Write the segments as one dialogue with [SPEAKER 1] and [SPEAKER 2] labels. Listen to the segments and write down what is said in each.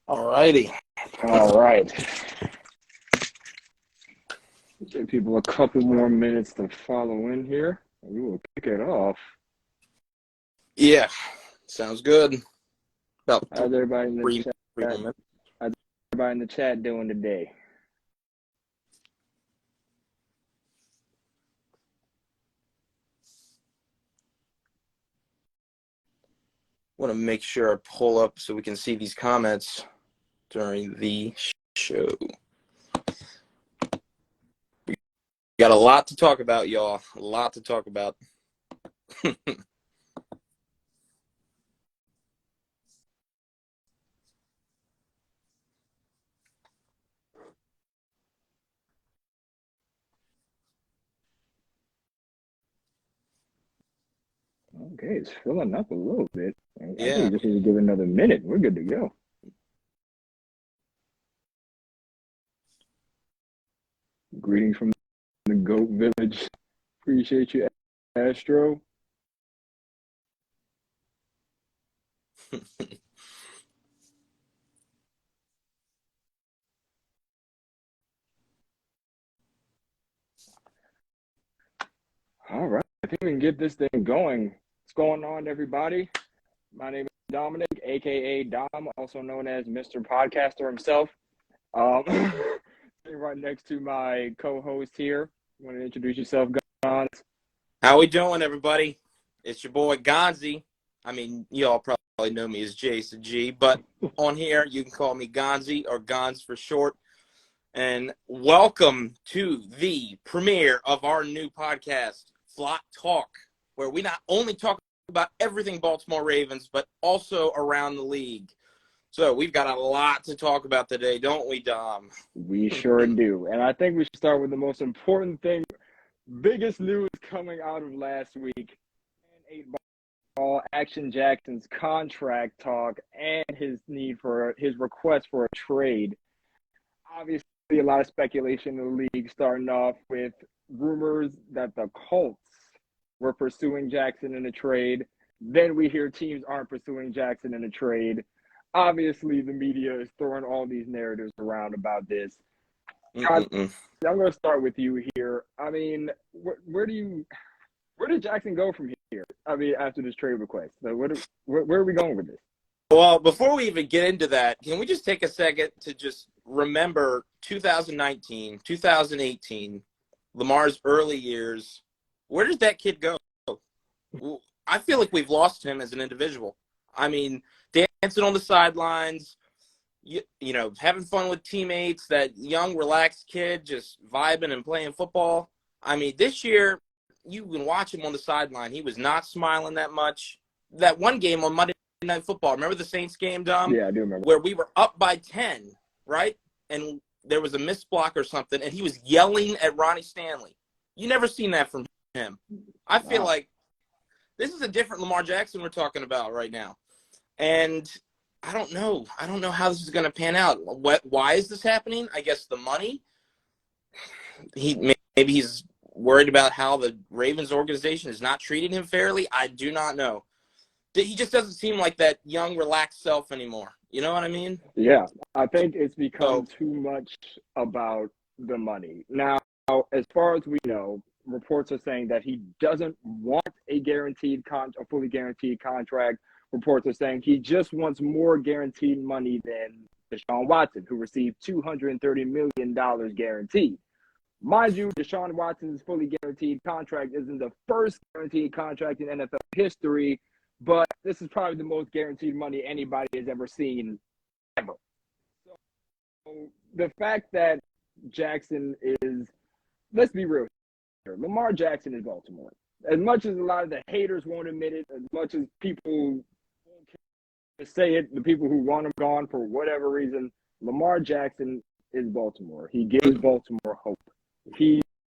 [SPEAKER 1] All righty.
[SPEAKER 2] All right. Give people a couple more minutes to follow in here. We will kick it off.
[SPEAKER 1] Yeah, sounds good. About
[SPEAKER 2] How's everybody in the
[SPEAKER 1] three
[SPEAKER 2] chat?
[SPEAKER 1] minutes.
[SPEAKER 2] How's everybody in the chat doing today?
[SPEAKER 1] Want to make sure I pull up so we can see these comments during the show. We got a lot to talk about, y'all. A lot to talk about.
[SPEAKER 2] Okay, it's filling up a little bit. I think
[SPEAKER 1] Yeah.
[SPEAKER 2] we just need to give it another minute. We're good to go. Greetings from the Goat Village. Appreciate you, Astro. All right, I think we can get this thing going. What's going on, everybody? My name is Dominic, aka Dom, also known as Mr. Podcaster himself. Right next to my co-host here. You want to introduce yourself, Gonz?
[SPEAKER 1] How we doing, everybody? It's your boy Gonzi. I mean, you all probably know me as Jason G, but on here you can call me Gonzi or Gonz for short. And welcome to the premiere of our new podcast, Flock Talk, where we not only talk about everything Baltimore Ravens, but also around the league. So we've got a lot to talk about today, don't we, Dom?
[SPEAKER 2] We sure do. And I think we should start with the most important thing. Biggest news coming out of last week. And 8-ball, Action Jackson's contract talk and his need for his request for a trade. Obviously, a lot of speculation in the league, starting off with rumors that the Colts were pursuing Jackson in a trade. Then we hear teams aren't pursuing Jackson in a trade. Obviously, the media is throwing all these narratives around about this. I'm going to start with you here. I mean, where did Jackson go from here? I mean, after this trade request, so where are we going with this?
[SPEAKER 1] Well, before we even get into that, can we just take a second to just remember 2019, 2018, Lamar's early years? Where did that kid go? I feel like we've lost him as an individual. I mean, dancing on the sidelines, you know, having fun with teammates, that young, relaxed kid just vibing and playing football. I mean, this year, you can watch him on the sideline. He was not smiling that much. That one game on Monday Night Football, remember the Saints game, Dom?
[SPEAKER 2] Yeah, I do remember.
[SPEAKER 1] Where we were up by 10, right? And there was a missed block or something, and he was yelling at Ronnie Stanley. You never seen that from him. I feel like this is a different Lamar Jackson we're talking about right now. And I don't know. I don't know how this is going to pan out. Why is this happening? I guess the money. Maybe he's worried about how the Ravens organization is not treating him fairly. I do not know. He just doesn't seem like that young, relaxed self anymore. You know what I mean?
[SPEAKER 2] Yeah, I think it's become too much about the money. Now, as far as we know, reports are saying that he doesn't want a fully guaranteed contract. Reports are saying he just wants more guaranteed money than Deshaun Watson, who received $230 million guaranteed. Mind you, Deshaun Watson's fully guaranteed contract isn't the first guaranteed contract in NFL history, but this is probably the most guaranteed money anybody has ever seen, ever. So the fact that Jackson is, let's be real here, Lamar Jackson is Baltimore. As much as a lot of the haters won't admit it, as much as people won't say it, the people who want him gone for whatever reason, Lamar Jackson is Baltimore. He gives Baltimore hope.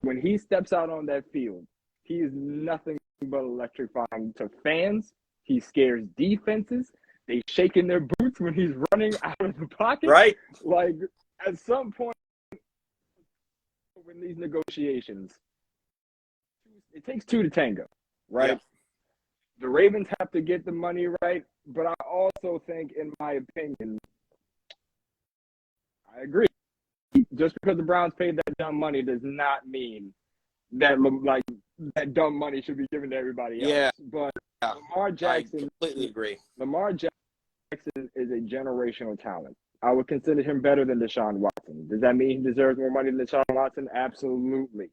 [SPEAKER 2] When he steps out on that field, he is nothing but electrifying to fans. He scares defenses. They shake in their boots when he's running out of the pocket.
[SPEAKER 1] Right.
[SPEAKER 2] Like, at some point in these negotiations, it takes two to tango, right? Yeah. The Ravens have to get the money right, but I also think, in my opinion, I agree. Just because the Browns paid that dumb money does not mean that like that dumb money should be given to everybody else.
[SPEAKER 1] Yeah,
[SPEAKER 2] But Lamar
[SPEAKER 1] I
[SPEAKER 2] Jackson,
[SPEAKER 1] completely agree.
[SPEAKER 2] Lamar Jackson is a generational talent. I would consider him better than Deshaun Watson. Does that mean he deserves more money than Deshaun Watson? Absolutely.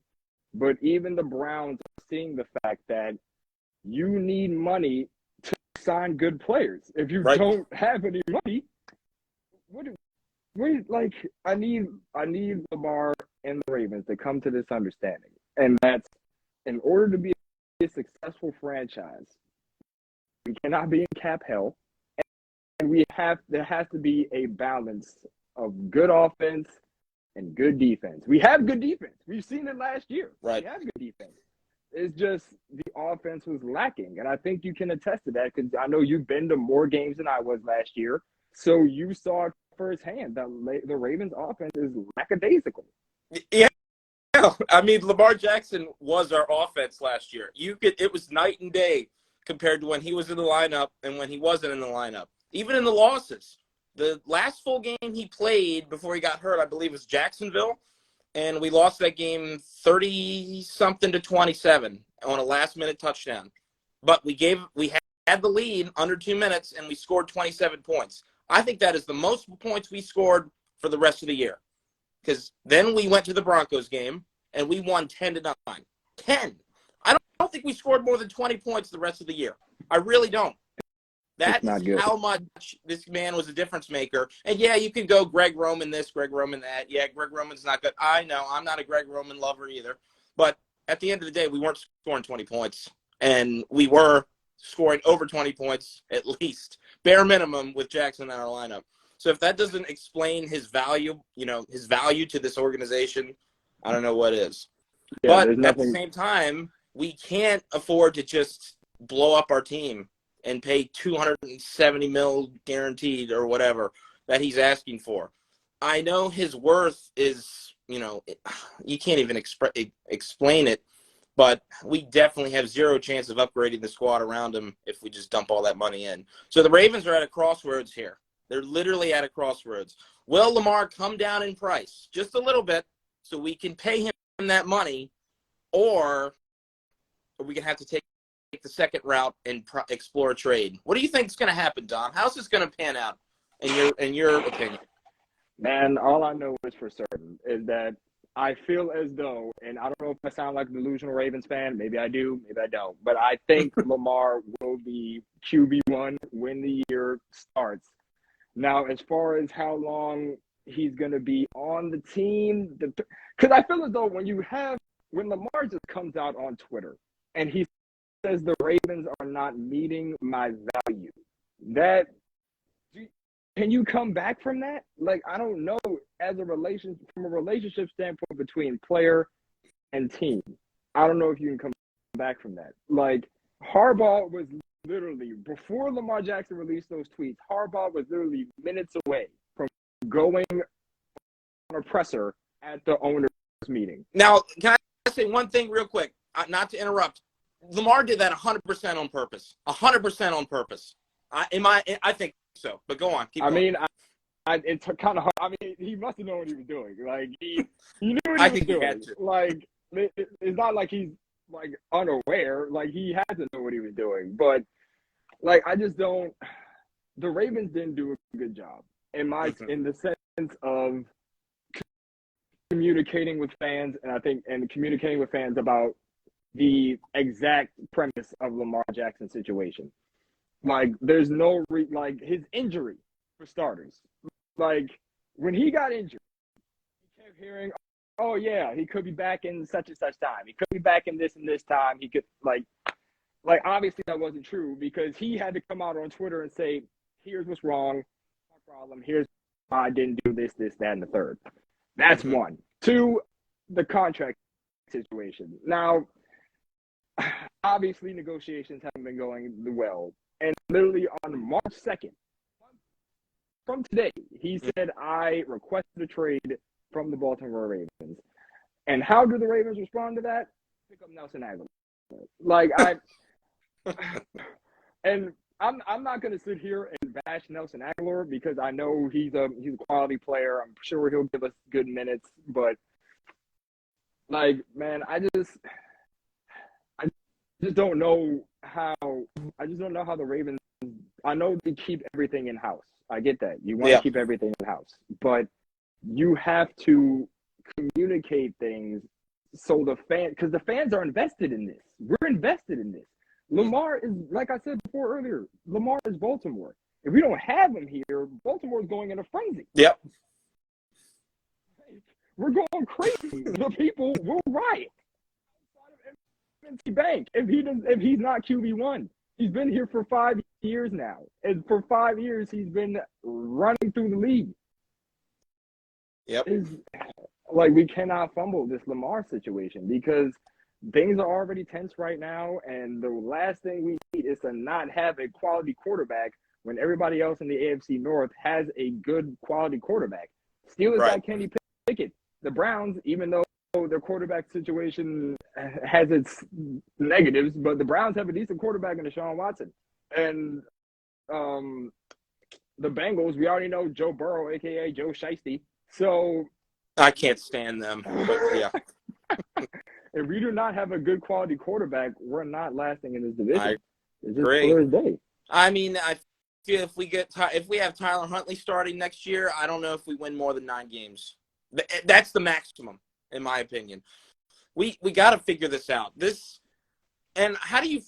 [SPEAKER 2] But even the Browns are seeing the fact that you need money to sign good players. If you
[SPEAKER 1] Right.
[SPEAKER 2] don't have any money, like I need Lamar and the Ravens to come to this understanding. And that's in order to be a successful franchise, we cannot be in cap hell. And there has to be a balance of good offense and good defense. We have good defense. We've seen it last year.
[SPEAKER 1] Right.
[SPEAKER 2] We have good defense. It's just the offense was lacking. And I think you can attest to that because I know you've been to more games than I was last year. So you saw firsthand that the Ravens offense is lackadaisical.
[SPEAKER 1] Yeah. I mean, Lamar Jackson was our offense last year. It was night and day compared to when he was in the lineup and when he wasn't in the lineup. Even in the losses. The last full game he played before he got hurt, I believe, was Jacksonville. And we lost that game 30-something to 27 on a last-minute touchdown. But we had the lead under 2 minutes, and we scored 27 points. I think that is the most points we scored for the rest of the year. Because then we went to the Broncos game, and we won 10-9. 10. I don't think we scored more than 20 points the rest of the year. I really don't. That is how much this man was a difference maker. And, yeah, you can go Greg Roman this, Greg Roman that. Yeah, Greg Roman's not good. I know. I'm not a Greg Roman lover either. But at the end of the day, we weren't scoring 20 points. And we were scoring over 20 points at least, bare minimum, with Jackson in our lineup. So if that doesn't explain his value, his value to this organization, I don't know what is. Yeah, but at the same time, we can't afford to just blow up our team and pay $270 million guaranteed or whatever that he's asking for. I know his worth is, you can't even explain it, but we definitely have zero chance of upgrading the squad around him if we just dump all that money in. So the Ravens are at a crossroads here. They're literally at a crossroads. Will Lamar come down in price just a little bit so we can pay him that money, or are we going to have to take the second route and explore a trade? What do you think is going to happen, Dom? How's this going to pan out in your opinion?
[SPEAKER 2] Man, all I know is for certain is that I feel as though, and I don't know if I sound like a delusional Ravens fan. Maybe I do, maybe I don't. But I think Lamar will be QB1 when the year starts. Now, as far as how long he's going to be on the team, because I feel as though when Lamar just comes out on Twitter and he says the Ravens are not meeting my value, can you come back from that? Like, I don't know, from a relationship standpoint between player and team, I don't know if you can come back from that. Like, Harbaugh was literally, before Lamar Jackson released those tweets, Harbaugh was literally minutes away from going on a presser at the owner's meeting.
[SPEAKER 1] Now, can I say one thing real quick? Not to interrupt. Lamar did that 100% on purpose. 100% on purpose. I think so. But go on. Keep going.
[SPEAKER 2] I mean, it's kind of hard. I mean, he must have known what he was doing. Like, he knew what he was doing. He had to. Like, it's not like he's, like, unaware. Like, he had to know what he was doing. But, like, I just don't – the Ravens didn't do a good job in the sense of communicating with fans, and communicating with fans about the exact premise of Lamar Jackson's situation. Like, there's no like his injury, for starters. Like, when he got injured, he kept hearing, "Oh yeah, he could be back in such and such time. He could be back in this and this time. He could like obviously that wasn't true because he had to come out on Twitter and say, "Here's what's wrong, my problem. Here's why I didn't do this, that, and the third." That's one. Two, the contract situation. Now, obviously, negotiations haven't been going well. And literally on March 2nd, from today, he said, I requested a trade from the Baltimore Ravens. And how do the Ravens respond to that? Pick up Nelson Aguilar. Like, and I'm not gonna sit here and bash Nelson Aguilar because I know he's a quality player. I'm sure he'll give us good minutes, but like, man, I just don't know how the Ravens. I know they keep everything in house. I get that. You want to
[SPEAKER 1] Yeah.
[SPEAKER 2] keep everything in house, but you have to communicate things so because the fans are invested in this. We're invested in this. Lamar is, like I said before earlier, Lamar is Baltimore. If we don't have him here, Baltimore is going in a frenzy.
[SPEAKER 1] Yep.
[SPEAKER 2] We're going crazy. The people will riot outside of M&T Bank if he's not QB1. He's been here for 5 years now, and for 5 years he's been running through the league.
[SPEAKER 1] Yep.
[SPEAKER 2] Like, we cannot fumble this Lamar situation because things are already tense right now, and the last thing we need is to not have a quality quarterback when everybody else in the AFC North has a good quality quarterback. Steelers got Kenny Pickett. The Browns, even though their quarterback situation has its negatives, but the Browns have a decent quarterback in Deshaun Watson. And the Bengals, we already know Joe Burrow, a.k.a. Joe Shiesty. So
[SPEAKER 1] I can't stand them, but yeah.
[SPEAKER 2] If we do not have a good quality quarterback, we're not lasting in this division. It's just
[SPEAKER 1] Great.
[SPEAKER 2] clear as day.
[SPEAKER 1] I mean, I feel if we have Tyler Huntley starting next year, I don't know if we win more than 9 games. That's the maximum, in my opinion. We got to figure this out. And how do you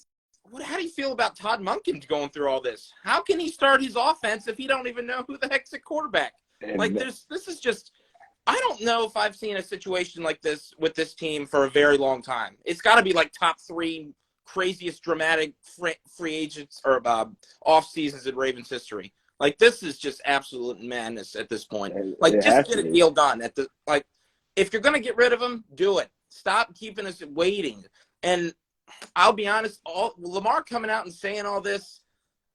[SPEAKER 1] feel about Todd Monken going through all this? How can he start his offense if he don't even know who the heck's at quarterback? Like, this is just, I don't know if I've seen a situation like this with this team for a very long time. It's got to be like top 3 craziest dramatic free agents or off seasons in Ravens history. Like, this is just absolute madness at this point. Like, just get a deal done if you're going to get rid of him, do it. Stop keeping us waiting. And I'll be honest, Lamar coming out and saying all this,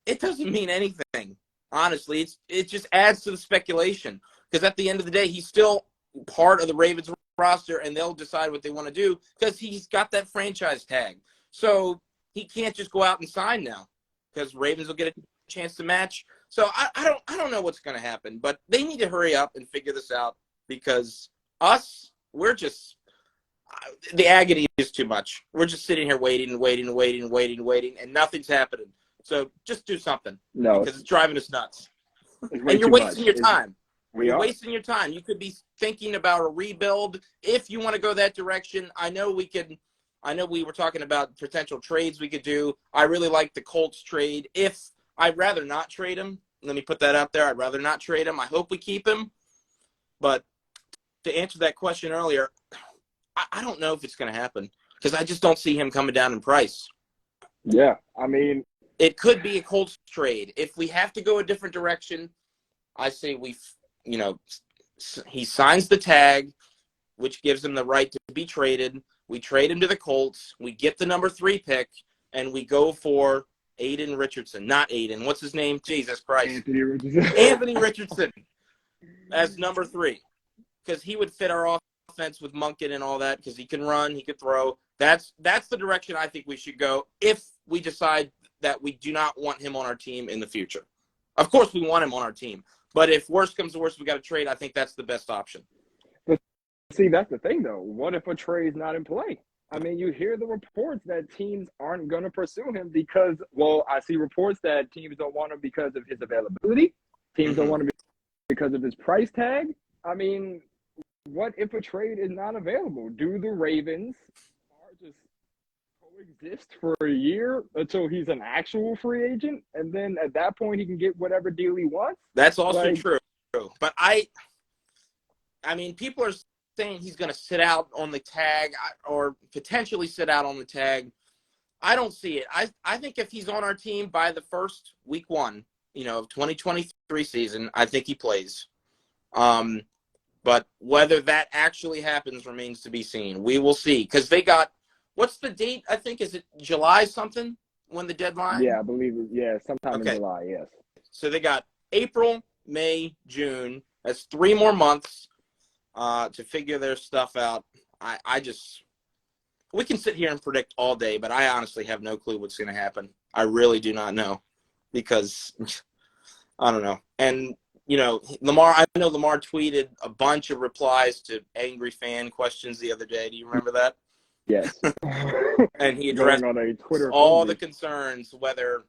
[SPEAKER 1] it doesn't mean anything. Honestly, it just adds to the speculation because at the end of the day, he's still part of the Ravens roster, and they'll decide what they want to do because he's got that franchise tag. So he can't just go out and sign now because Ravens will get a chance to match. So I don't know what's going to happen, but they need to hurry up and figure this out because we're just the agony is too much. We're just sitting here waiting, and nothing's happening. So just do something.
[SPEAKER 2] No,
[SPEAKER 1] because it's driving us nuts.
[SPEAKER 2] And
[SPEAKER 1] you're wasting your time.
[SPEAKER 2] You're
[SPEAKER 1] wasting your time. You could be thinking about a rebuild if you want to go that direction. I know we were talking about potential trades we could do. I really like the Colts trade. I'd rather not trade him. Let me put that out there. I'd rather not trade him. I hope we keep him. But to answer that question earlier, I don't know if it's going to happen because I just don't see him coming down in price.
[SPEAKER 2] Yeah, I mean,
[SPEAKER 1] it could be a Colts trade. If we have to go a different direction, I say he signs the tag, which gives him the right to be traded. We trade him to the Colts. We get the number 3 pick, and we go for Aiden Richardson. Not Aiden. What's his name? Jesus Christ. Anthony Richardson as number 3 because he would fit our offense with Monken and all that because he can run, he could throw. That's the direction I think we should go if we decide that we do not want him on our team in the future. Of course, we want him on our team. But if worse comes to worse, we got to trade. I think that's the best option.
[SPEAKER 2] But see, that's the thing, though. What if a trade's not in play? I mean, you hear the reports that teams aren't going to pursue him because, I see reports that teams don't want him because of his availability. Teams don't want him because of his price tag. I mean, what if a trade is not available? Do the Ravens just coexist for a year until he's an actual free agent, and then at that point he can get whatever deal he wants?
[SPEAKER 1] That's also true. But I mean, people are saying he's going to sit out on the tag or potentially sit out on the tag. I don't see it. I think if he's on our team by the first week 1, of 2023 season, I think he plays. But whether that actually happens remains to be seen. We will see because they got. What's the date? I think is it July something when the deadline?
[SPEAKER 2] Yeah, I believe it. Yeah, sometime in July. Yes.
[SPEAKER 1] So they got April, May, June. That's 3 more months to figure their stuff out. We can sit here and predict all day, but I honestly have no clue what's going to happen. I really do not know. because I don't know. And, I know Lamar tweeted a bunch of replies to angry fan questions the other day. Do you remember that?
[SPEAKER 2] Yes.
[SPEAKER 1] And he
[SPEAKER 2] Going
[SPEAKER 1] addressed
[SPEAKER 2] on a Twitter
[SPEAKER 1] all the
[SPEAKER 2] frenzy.
[SPEAKER 1] concerns, whether,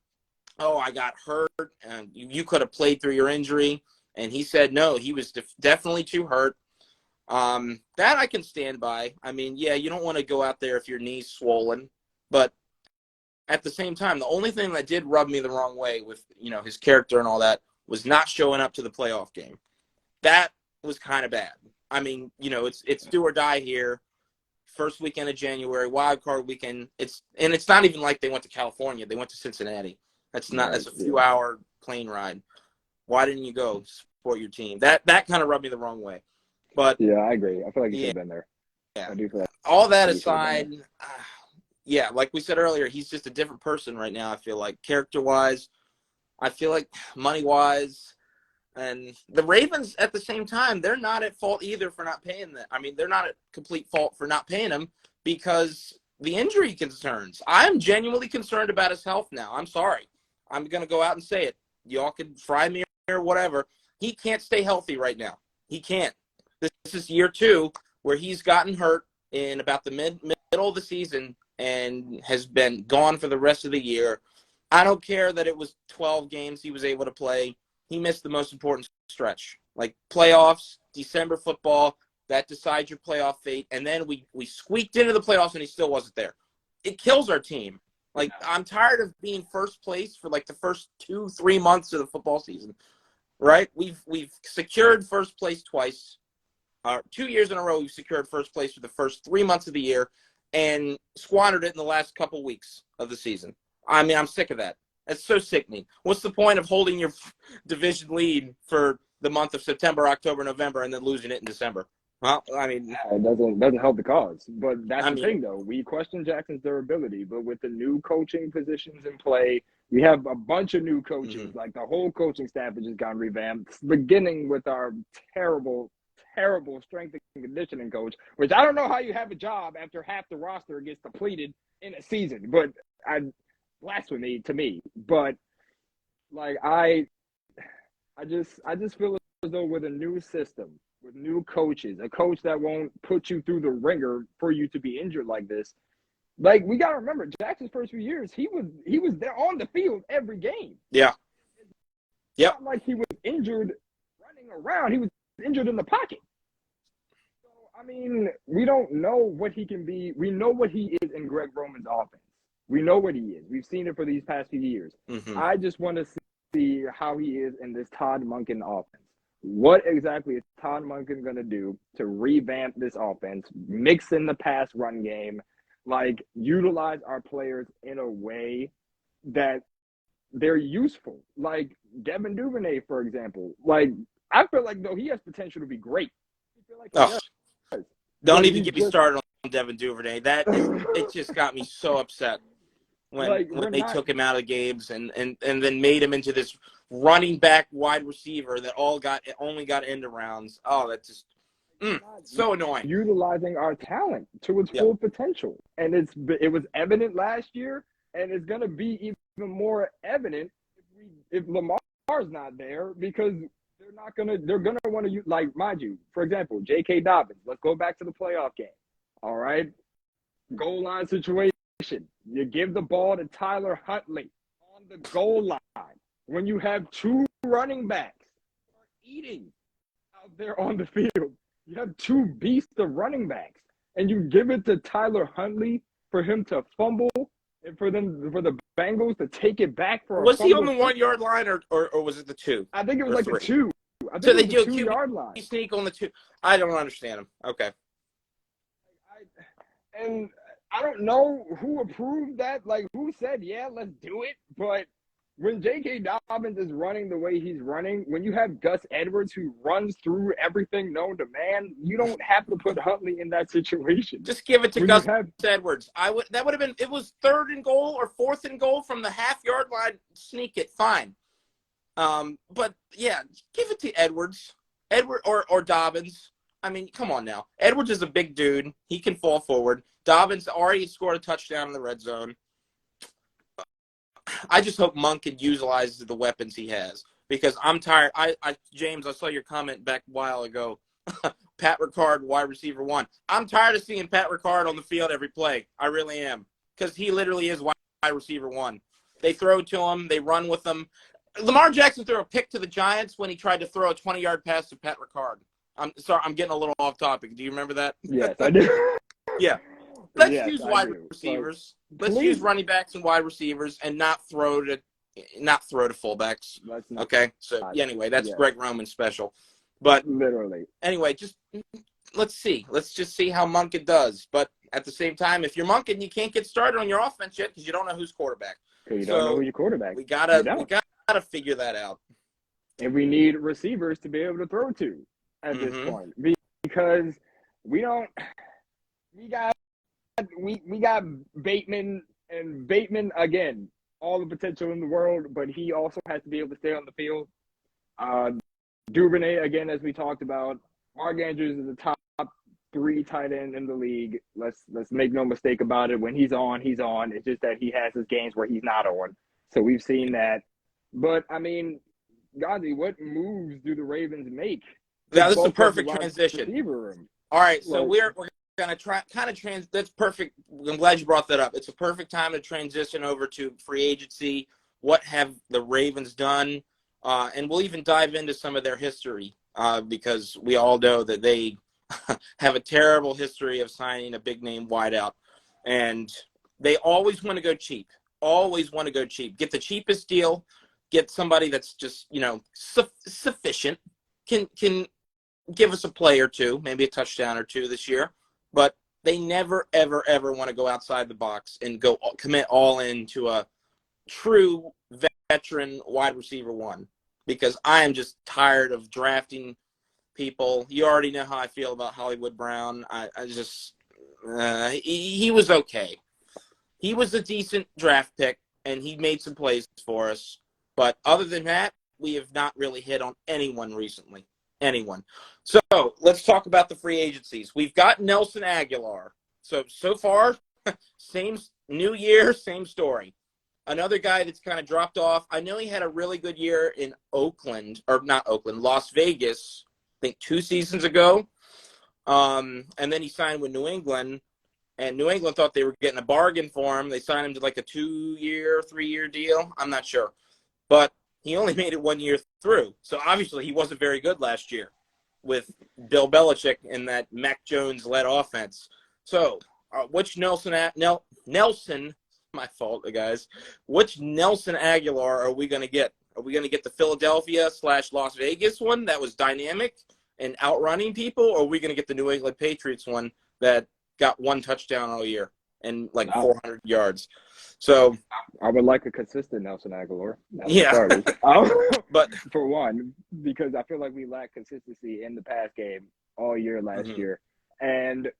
[SPEAKER 1] oh, I got hurt and you could have played through your injury. And he said, no, he was definitely too hurt. That I can stand by. I mean, yeah, you don't want to go out there if your knee's swollen, but at the same time, the only thing that did rub me the wrong way with, his character and all that was not showing up to the playoff game. That was kind of bad. I mean, it's do or die here. First weekend of January, wild card weekend. It's not even like they went to California. They went to Cincinnati.
[SPEAKER 2] Right.
[SPEAKER 1] That's a few hour plane ride. Why didn't you go support your team? That kind of rubbed me the wrong way. But
[SPEAKER 2] Yeah, I agree. I feel like he should
[SPEAKER 1] yeah,
[SPEAKER 2] have been there. I do feel like
[SPEAKER 1] all that
[SPEAKER 2] he should have been
[SPEAKER 1] aside, yeah, like we said earlier, he's just a different person right now. I feel like character-wise, I feel like money-wise, and the Ravens at the same time, they're not at fault either for not paying them. I mean, they're not at complete fault for not paying him because the injury concerns. I'm genuinely concerned about his health now. I'm sorry. I'm going to go out and say it. Y'all can fry me or whatever. He can't stay healthy right now. He can't. This is year 2 where he's gotten hurt in about the middle of the season and has been gone for the rest of the year. I don't care that it was 12 games he was able to play. He missed the most important stretch, like playoffs, December football, that decides your playoff fate. And then we squeaked into the playoffs and he still wasn't there. It kills our team. Like, I'm tired of being first place for like the first 2-3 months of the football season, right? We've secured first place twice. 2 years in a row, we've secured first place for the first 3 months of the year and squandered it in the last couple weeks of the season. I mean, I'm sick of that. That's so sickening. What's the point of holding your division lead for the month of September, October, November, and then losing it in December? Well, I mean,
[SPEAKER 2] it doesn't help the cause. But that's the thing, though. We question Jackson's durability, but with the new coaching positions in play, we have a bunch of new coaches.
[SPEAKER 1] Mm-hmm.
[SPEAKER 2] Like the whole coaching staff has just gotten revamped, beginning with our terrible strength and conditioning coach, which I don't know how you have a job after half the roster gets depleted in a season. But blasphemy to me. But like I just feel as though with a new system, with new coaches, a coach that won't put you through the ringer for you to be injured like this. Like, we gotta remember, Jackson's first few years, he was there on the field every game.
[SPEAKER 1] Yeah. Yep.
[SPEAKER 2] It's not like he was injured running around. He was injured in the pocket. So I mean, we don't know what he can be. We know what he is in Greg Roman's offense. We know what he is. We've seen it for these past few years.
[SPEAKER 1] Mm-hmm.
[SPEAKER 2] I just want to see how he is in this Todd Monken offense. What exactly is Todd Monken going to do to revamp this offense, mix in the pass run game, like utilize our players in a way that they're useful? Like Devin Duvernay, for example. Like, I feel like, though, he has potential to be great. I feel like he does.
[SPEAKER 1] Don't even get me started on Devin Duvernay. It just got me so upset when they took him out of games and then made him into this running back wide receiver that only got end arounds. Oh, that's just so annoying.
[SPEAKER 2] Utilizing our talent to its full potential, and it was evident last year, and it's going to be even more evident if Lamar's not there, because they're gonna want to, like, mind you, for example, J.K. Dobbins. Let's go back to the playoff game. All right, goal line situation. You give the ball to Tyler Huntley on the goal line when you have 2 running backs who are eating out there on the field. You have 2 beasts of running backs, and you give it to Tyler Huntley for him to fumble and for the Bengals to take it back for a
[SPEAKER 1] Was he
[SPEAKER 2] fumble.
[SPEAKER 1] on the 1 yard line or was it the 2?
[SPEAKER 2] I think it was like
[SPEAKER 1] 3?
[SPEAKER 2] the 2. I think
[SPEAKER 1] so
[SPEAKER 2] it was
[SPEAKER 1] they do
[SPEAKER 2] the 2-yard line.
[SPEAKER 1] Sneak on the 2. I don't understand him. Okay.
[SPEAKER 2] And I don't know who approved that, like who said, yeah, let's do it. But when J.K. Dobbins is running the way he's running, when you have Gus Edwards who runs through everything known to man, you don't have to put Huntley in that situation.
[SPEAKER 1] Just give it to Gus Edwards. That would have been, it was 3rd and goal or 4th and goal from the half-yard line. Sneak it, fine. But yeah, give it to Edwards. Or Dobbins. I mean, come on now. Edwards is a big dude. He can fall forward. Dobbins already scored a touchdown in the red zone. I just hope Monk can utilize the weapons he has because I'm tired. James, I saw your comment back a while ago. Pat Ricard, wide receiver one. I'm tired of seeing Pat Ricard on the field every play. I really am because he literally is wide receiver one. They throw to him. They run with him. Lamar Jackson threw a pick to the Giants when he tried to throw a 20-yard pass to Pat Ricard. I'm sorry, I'm getting a little off topic. Do you remember that?
[SPEAKER 2] Yes, I do.
[SPEAKER 1] Yeah. Let's
[SPEAKER 2] Yes,
[SPEAKER 1] use
[SPEAKER 2] I
[SPEAKER 1] wide
[SPEAKER 2] do. Like,
[SPEAKER 1] receivers. Let's use
[SPEAKER 2] please,
[SPEAKER 1] running backs and wide receivers and not throw to fullbacks.
[SPEAKER 2] let's
[SPEAKER 1] Okay. So
[SPEAKER 2] not.
[SPEAKER 1] anyway, that's
[SPEAKER 2] Yes,
[SPEAKER 1] Greg Roman special. But
[SPEAKER 2] literally.
[SPEAKER 1] anyway, just let's see. Let's just see how Monken does. But at the same time, if you're Monken, you can't get started on your offense yet because you don't know who's quarterback.
[SPEAKER 2] Because you don't know who
[SPEAKER 1] So
[SPEAKER 2] your quarterback.
[SPEAKER 1] we
[SPEAKER 2] You
[SPEAKER 1] gotta
[SPEAKER 2] don't.
[SPEAKER 1] figure that out.
[SPEAKER 2] And we need receivers to be able to throw to at this point because we don't. We got Bateman, and Bateman again, all the potential in the world, but he also has to be able to stay on the field. Duvernay again, as we talked about, Mark Andrews is the top 3 tight end in the league. Let's make no mistake about it. When he's on, he's on. It's just that he has his games where he's not on. So we've seen that. But I mean, Gandhi, what moves do the Ravens make?
[SPEAKER 1] Now this is a perfect transition.
[SPEAKER 2] Receiver room?
[SPEAKER 1] All right, so we're gonna try That's perfect. I'm glad you brought that up. It's a perfect time to transition over to free agency. What have the Ravens done? And we'll even dive into some of their history because we all know that they have a terrible history of signing a big name wideout, and they always want to go cheap. Always want to go cheap. Get the cheapest deal. Get somebody that's just sufficient. Can give us a play or two, maybe a touchdown or two this year, but they never, ever, ever want to go outside the box and go commit all into a true veteran wide receiver one because I am just tired of drafting people. You already know how I feel about Hollywood Brown. I just he was okay. He was a decent draft pick, and he made some plays for us. But other than that, we have not really hit on anyone recently. Anyone. So let's talk about the free agencies. We've got Nelson Aguilar. So far, same new year, same story. Another guy that's kind of dropped off. I know he had a really good year in Las Vegas, I think 2 seasons ago. And then he signed with New England, and New England thought they were getting a bargain for him. They signed him to like a 2-year, 3-year deal. I'm not sure. But he only made it 1 year through. So obviously he wasn't very good last year with Bill Belichick and that Mac Jones-led offense. So which Nelson, my fault, guys. Which Nelson Aguilar are we going to get? Are we going to get the Philadelphia/Las Vegas one that was dynamic and outrunning people, or are we going to get the New England Patriots one that got 1 touchdown all year and like 400 yards? So
[SPEAKER 2] I would like a consistent Nelson Aguilar.
[SPEAKER 1] Yeah.
[SPEAKER 2] But for one, because I feel like we lack consistency in the pass game all year last year. And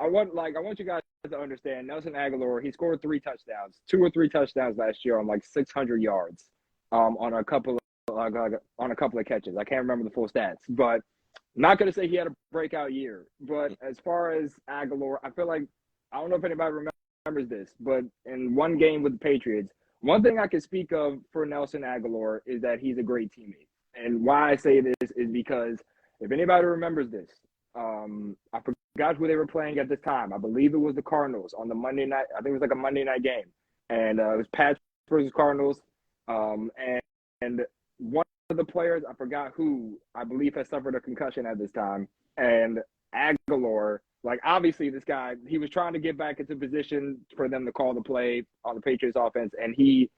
[SPEAKER 2] I want you guys to understand Nelson Aguilar, he scored 3 touchdowns, 2 or 3 touchdowns last year on like 600 yards on a couple of catches. I can't remember the full stats, but I'm not going to say he had a breakout year. But as far as Aguilar, I feel like, I don't know if anybody remembers this, but in one game with the Patriots, one thing I can speak of for Nelson Aguilar is that he's a great teammate. And why I say this is because if anybody remembers this, I forgot who they were playing at this time. I believe it was the Cardinals on the Monday night. I think it was like a Monday night game. And it was Pats versus Cardinals. And one of the players, I forgot who, I believe has suffered a concussion at this time. And Aguilar, like obviously this guy, he was trying to get back into position for them to call the play on the Patriots offense. And he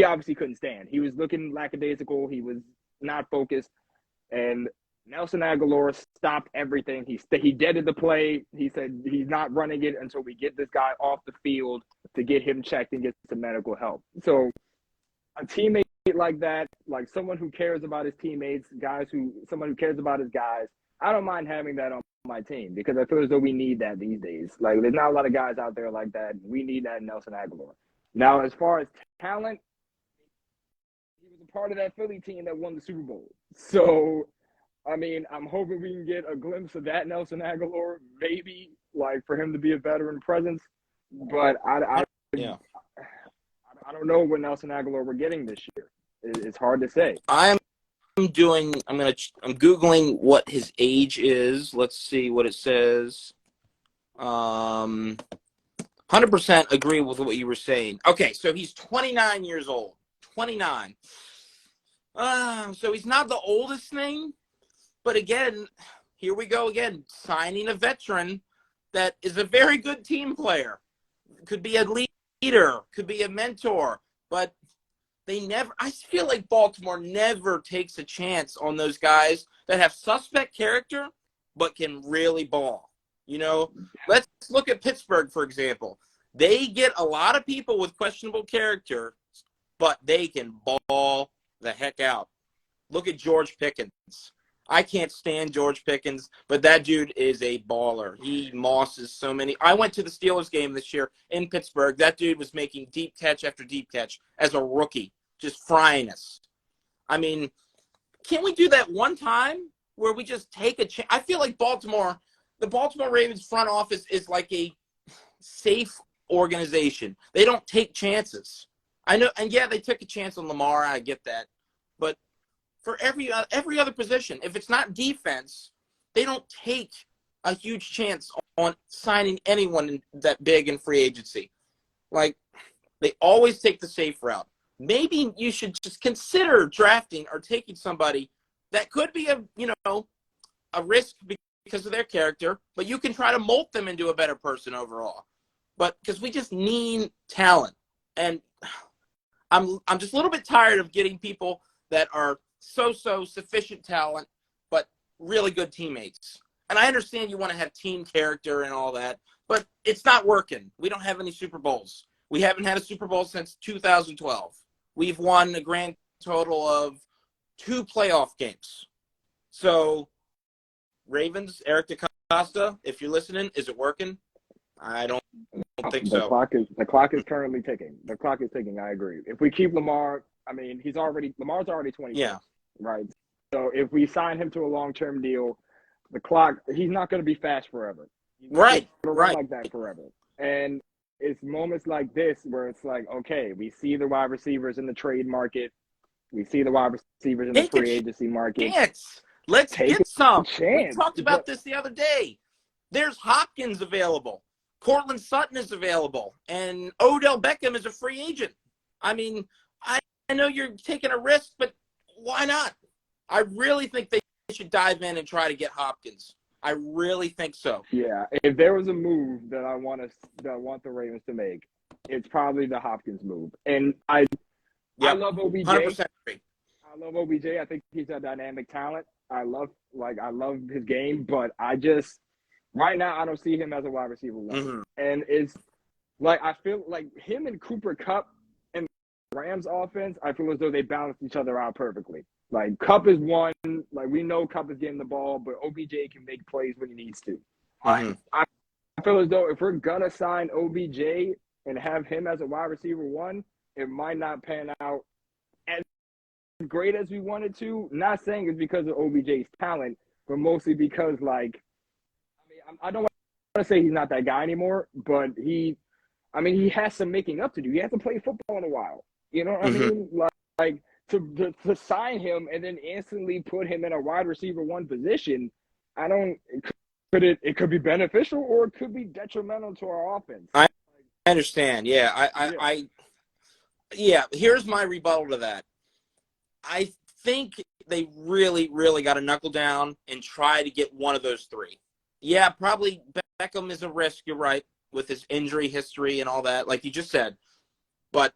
[SPEAKER 2] obviously couldn't stand. He was looking lackadaisical. He was not focused. And Nelson Aguilar stopped everything. He deaded the play. He said he's not running it until we get this guy off the field to get him checked and get some medical help. So a teammate like that, like someone who cares about his teammates, someone who cares about his guys, I don't mind having that on my team because I feel as though we need that these days. Like there's not a lot of guys out there like that. We need that in Nelson Aguilar. Now, as far as talent, he was a part of that Philly team that won the Super Bowl. So I mean, I'm hoping we can get a glimpse of that Nelson Aguilar, maybe, like for him to be a veteran presence. But I I don't know what Nelson Aguilar we're getting this year. It's hard to say.
[SPEAKER 1] I'm Googling what his age is. Let's see what it says. 100% agree with what you were saying. Okay, so he's 29 years old. 29. So he's not the oldest thing, but again, here we go again, signing a veteran that is a very good team player. Could be a leader, could be a mentor, but I feel like Baltimore never takes a chance on those guys that have suspect character but can really ball. Let's look at Pittsburgh, for example. They get a lot of people with questionable character, but they can ball the heck out. Look at George Pickens. I can't stand George Pickens, but that dude is a baller. He mosses so many. I went to the Steelers game this year in Pittsburgh. That dude was making deep catch after deep catch as a rookie, just frying us. I mean, can't we do that one time where we just take a chance? I feel like the Baltimore Ravens front office is like a safe organization. They don't take chances. I know, and yeah, they took a chance on Lamar. I get that, but for every other position, if it's not defense, they don't take a huge chance on signing anyone that big in free agency. Like, they always take the safe route. Maybe you should just consider drafting or taking somebody that could be a risk because of their character, but you can try to mold them into a better person overall. But because we just need talent, and I'm just a little bit tired of getting people that are so sufficient talent, but really good teammates. And I understand you want to have team character and all that, but it's not working. We don't have any Super Bowls. We haven't had a Super Bowl since 2012. We've won a grand total of 2 playoff games. So, Ravens, Eric DeCosta, if you're listening, is it working? I don't think so.
[SPEAKER 2] The clock is currently ticking. The clock is ticking. I agree. If we keep Lamar, I mean, Lamar's already 26,
[SPEAKER 1] yeah,
[SPEAKER 2] right? So if we sign him to a long-term deal, he's not going to be fast forever. He's not
[SPEAKER 1] right,
[SPEAKER 2] going to run like that forever. And it's moments like this where it's like, okay, we see the wide receivers in the trade market. We see the wide receivers in the free agency market.
[SPEAKER 1] Let's get some. We talked about
[SPEAKER 2] But
[SPEAKER 1] this the other day. There's Hopkins available. Cortland Sutton is available. And Odell Beckham is a free agent. I mean, I know you're taking a risk, but why not? I really think they should dive in and try to get Hopkins. I really think so.
[SPEAKER 2] Yeah, if there was a move that I want the Ravens to make, it's probably the Hopkins move. And I love OBJ.
[SPEAKER 1] 100% agree.
[SPEAKER 2] I love OBJ. I think he's a dynamic talent. I love his game, but right now I don't see him as a wide receiver one.
[SPEAKER 1] Mm-hmm.
[SPEAKER 2] And it's like I feel like him and Cooper Kupp and Rams offense, I feel as though they balance each other out perfectly. Like, Kupp is one. Like, we know Kupp is getting the ball, but OBJ can make plays when he needs to.
[SPEAKER 1] Mm-hmm.
[SPEAKER 2] I feel as though if we're going to sign OBJ and have him as a wide receiver one, it might not pan out as great as we wanted to. Not saying it's because of OBJ's talent, but mostly because, like, I don't want to say he's not that guy anymore, but he has some making up to do. He hasn't played football in a while. You know what I mean? Like to sign him and then instantly put him in a wide receiver one position, it could be beneficial or it could be detrimental to our offense.
[SPEAKER 1] I understand. Yeah. Yeah, here's my rebuttal to that. I think they really, really got to knuckle down and try to get one of those 3. Yeah, probably Beckham is a risk, you're right, with his injury history and all that, like you just said. But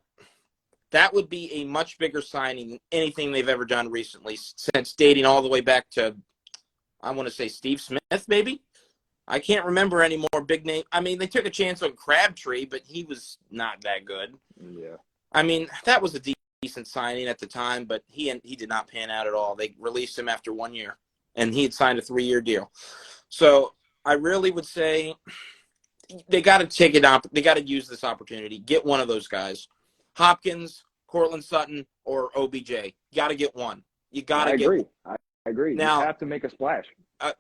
[SPEAKER 1] that would be a much bigger signing than anything they've ever done recently, since dating all the way back to, I want to say, Steve Smith, maybe? I can't remember any more big name. I mean, they took a chance on Crabtree, but he was not that good.
[SPEAKER 2] Yeah.
[SPEAKER 1] I mean, that was a decent signing at the time, but he did not pan out at all. They released him after 1 year, and he had signed a 3-year deal. So I really would say they got to take it out. They got to use this opportunity. Get one of those guys. Hopkins, Cortland Sutton, or OBJ. You got to get one. You got to get one.
[SPEAKER 2] I agree.
[SPEAKER 1] Now,
[SPEAKER 2] you have to make a splash.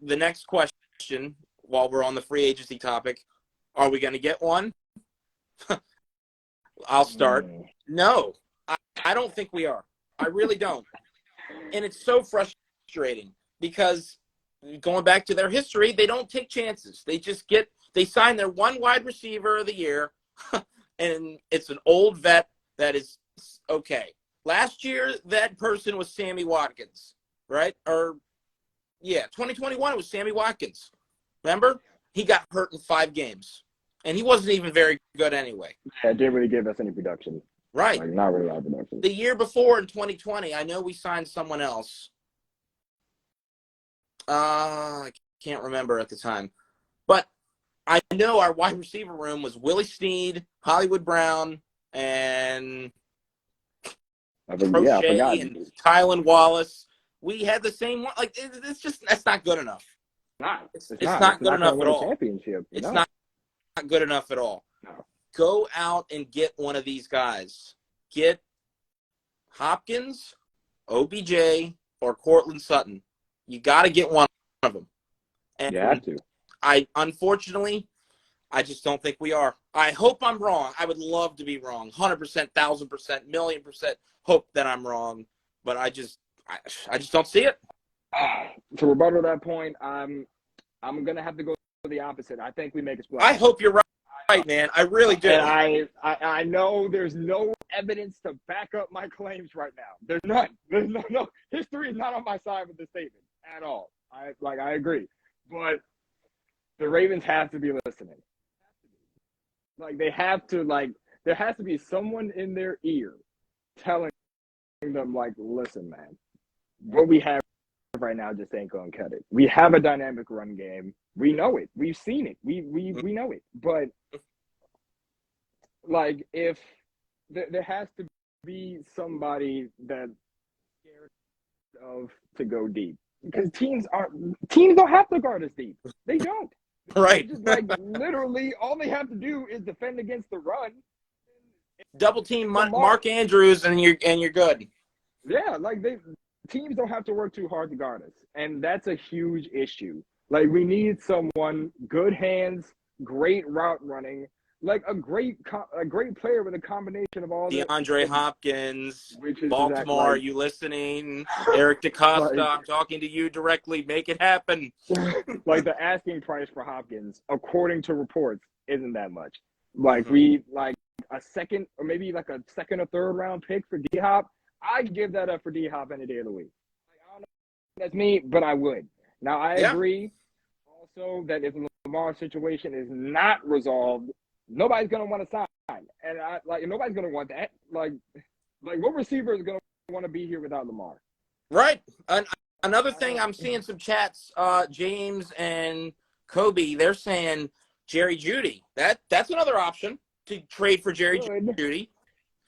[SPEAKER 1] The next question, while we're on the free agency topic, are we going to get one? I'll start.
[SPEAKER 2] Mm.
[SPEAKER 1] No, I don't think we are. I really don't. And it's so frustrating because going back to their history, they don't take chances. They sign their one wide receiver of the year, and it's an old vet that is okay. Last year, that person was Sammy Watkins, right? Or, yeah, 2021, it was Sammy Watkins. Remember? He got hurt in 5 games, and he wasn't even very good anyway.
[SPEAKER 2] Yeah, it didn't really give us any production.
[SPEAKER 1] Right.
[SPEAKER 2] Like, not really a lot of production.
[SPEAKER 1] The year before in 2020, I know we signed someone else. I can't remember at the time. But I know our wide receiver room was Willie Snead, Hollywood Brown, and
[SPEAKER 2] I
[SPEAKER 1] Crochet
[SPEAKER 2] forgot.
[SPEAKER 1] and Tylan Wallace. We had the same one. Like, that's not good enough. It's
[SPEAKER 2] It's
[SPEAKER 1] not good
[SPEAKER 2] not going
[SPEAKER 1] enough
[SPEAKER 2] to
[SPEAKER 1] at
[SPEAKER 2] win a
[SPEAKER 1] all.
[SPEAKER 2] championship.
[SPEAKER 1] It's
[SPEAKER 2] No.
[SPEAKER 1] not good enough at all.
[SPEAKER 2] No.
[SPEAKER 1] Go out and get one of these guys. Get Hopkins, OBJ, or Cortland Sutton. You got to get one of them. And
[SPEAKER 2] You have to.
[SPEAKER 1] Unfortunately, I just don't think we are. I hope I'm wrong. I would love to be wrong. 100%, 1,000%, 1,000,000% hope that I'm wrong. But I just don't see it.
[SPEAKER 2] To rebuttal that point, I'm gonna have to go the opposite. I think we make a splash.
[SPEAKER 1] I hope you're right, man. I really do.
[SPEAKER 2] And I know there's no evidence to back up my claims right now. There's none. There's no history is not on my side with this statement at all. I agree. But the Ravens have to be listening. Like they have to there has to be someone in their ear telling them like, listen, man, what we have right now just ain't gonna cut it. We have a dynamic run game. We know it. We've seen it. We know it. But like if there has to be somebody that's scared of to go deep because teams don't have to guard us deep. They don't.
[SPEAKER 1] Right.
[SPEAKER 2] Just like literally, all they have to do is defend against the run.
[SPEAKER 1] Double team Mark Andrews and you're good.
[SPEAKER 2] Yeah, like teams don't have to work too hard to guard us, and that's a huge issue. Like we need someone good hands, great route running, like a great player with a combination of all
[SPEAKER 1] DeAndre Hopkins,
[SPEAKER 2] which is
[SPEAKER 1] Baltimore, are you listening? Eric DeCosta,
[SPEAKER 2] like,
[SPEAKER 1] I'm talking to you directly. Make it happen.
[SPEAKER 2] like the asking price for Hopkins, according to reports, isn't that much. Like
[SPEAKER 1] Mhm.
[SPEAKER 2] we like a second or maybe like a second or third round pick for D Hop. I'd give that up for D Hop any day of the week. Like, I don't know if that's me, but I would. Now I agree also that if the Lamar situation is not resolved, nobody's gonna want to sign, and nobody's gonna want that. Like what receiver is gonna want to be here without Lamar?
[SPEAKER 1] Right. Another thing, I'm seeing some chats. James and Kobe, they're saying Jerry Jeudy. That's another option to trade for Jerry Jeudy.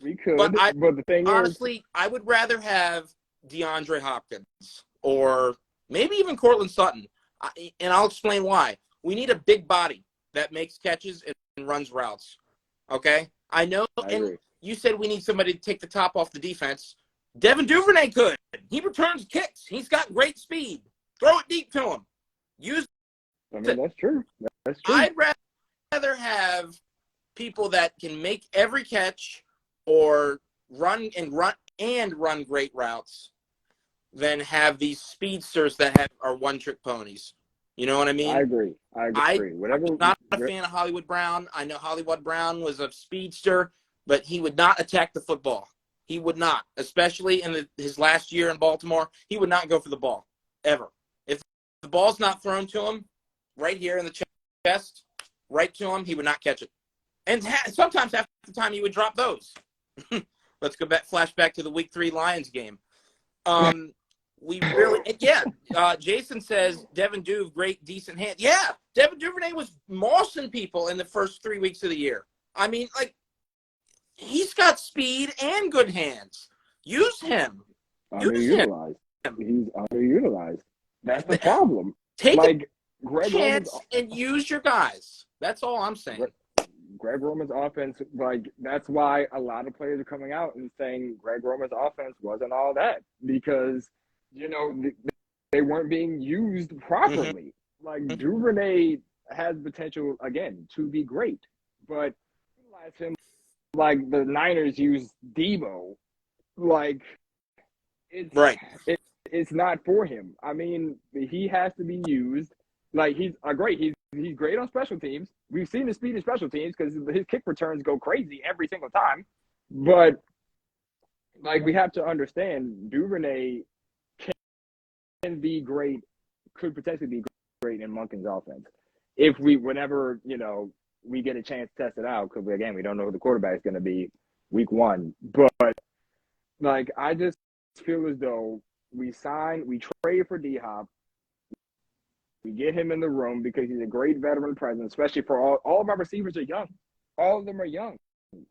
[SPEAKER 2] We could,
[SPEAKER 1] but
[SPEAKER 2] the thing
[SPEAKER 1] honestly, I would rather have DeAndre Hopkins or maybe even Cortland Sutton, and I'll explain why. We need a big body that makes catches and runs routes. Okay, I know, and you said we need somebody to take the top off the defense. Devin Duvernay could. He returns kicks. He's got great speed. Throw it deep to him.
[SPEAKER 2] That's true. That's true.
[SPEAKER 1] I'd rather have people that can make every catch or run great routes than have these speedsters that are one-trick ponies. You know what I mean?
[SPEAKER 2] I agree.
[SPEAKER 1] I'm not a fan of Hollywood Brown. I know Hollywood Brown was a speedster, but he would not attack the football. He would not, especially in his last year in Baltimore. He would not go for the ball, ever. If the ball's not thrown to him right here in the chest, right to him, he would not catch it. And sometimes half the time he would drop those. Let's go back, flashback to the Week 3 Lions game. We really, Jason says Devin Duve, great, decent hand. Yeah, Devin Duvernay was mossing people in the first 3 weeks of the year. I mean, like, he's got speed and good hands. Use him.
[SPEAKER 2] Underutilized. He's underutilized. That's the problem.
[SPEAKER 1] Take
[SPEAKER 2] like
[SPEAKER 1] a chance and use your guys. That's all I'm saying.
[SPEAKER 2] Greg Roman's offense, like that's why a lot of players are coming out and saying Greg Roman's offense wasn't all that because they weren't being used properly. Mm-hmm. Like Duvernay has potential again to be great, but utilize him like the Niners use Debo. Like it's
[SPEAKER 1] Right.
[SPEAKER 2] it, it's not for him. I mean, he has to be used. Like he's great on special teams. We've seen the speed of special teams because his kick returns go crazy every single time. But like we have to understand, Duvernay can be great, could potentially be great in Monken's offense if whenever we get a chance to test it out. Because again, we don't know who the quarterback is going to be week 1. But like I just feel as though we trade for D Hop, we get him in the room because he's a great veteran presence, especially for all of our receivers are young. All of them are young.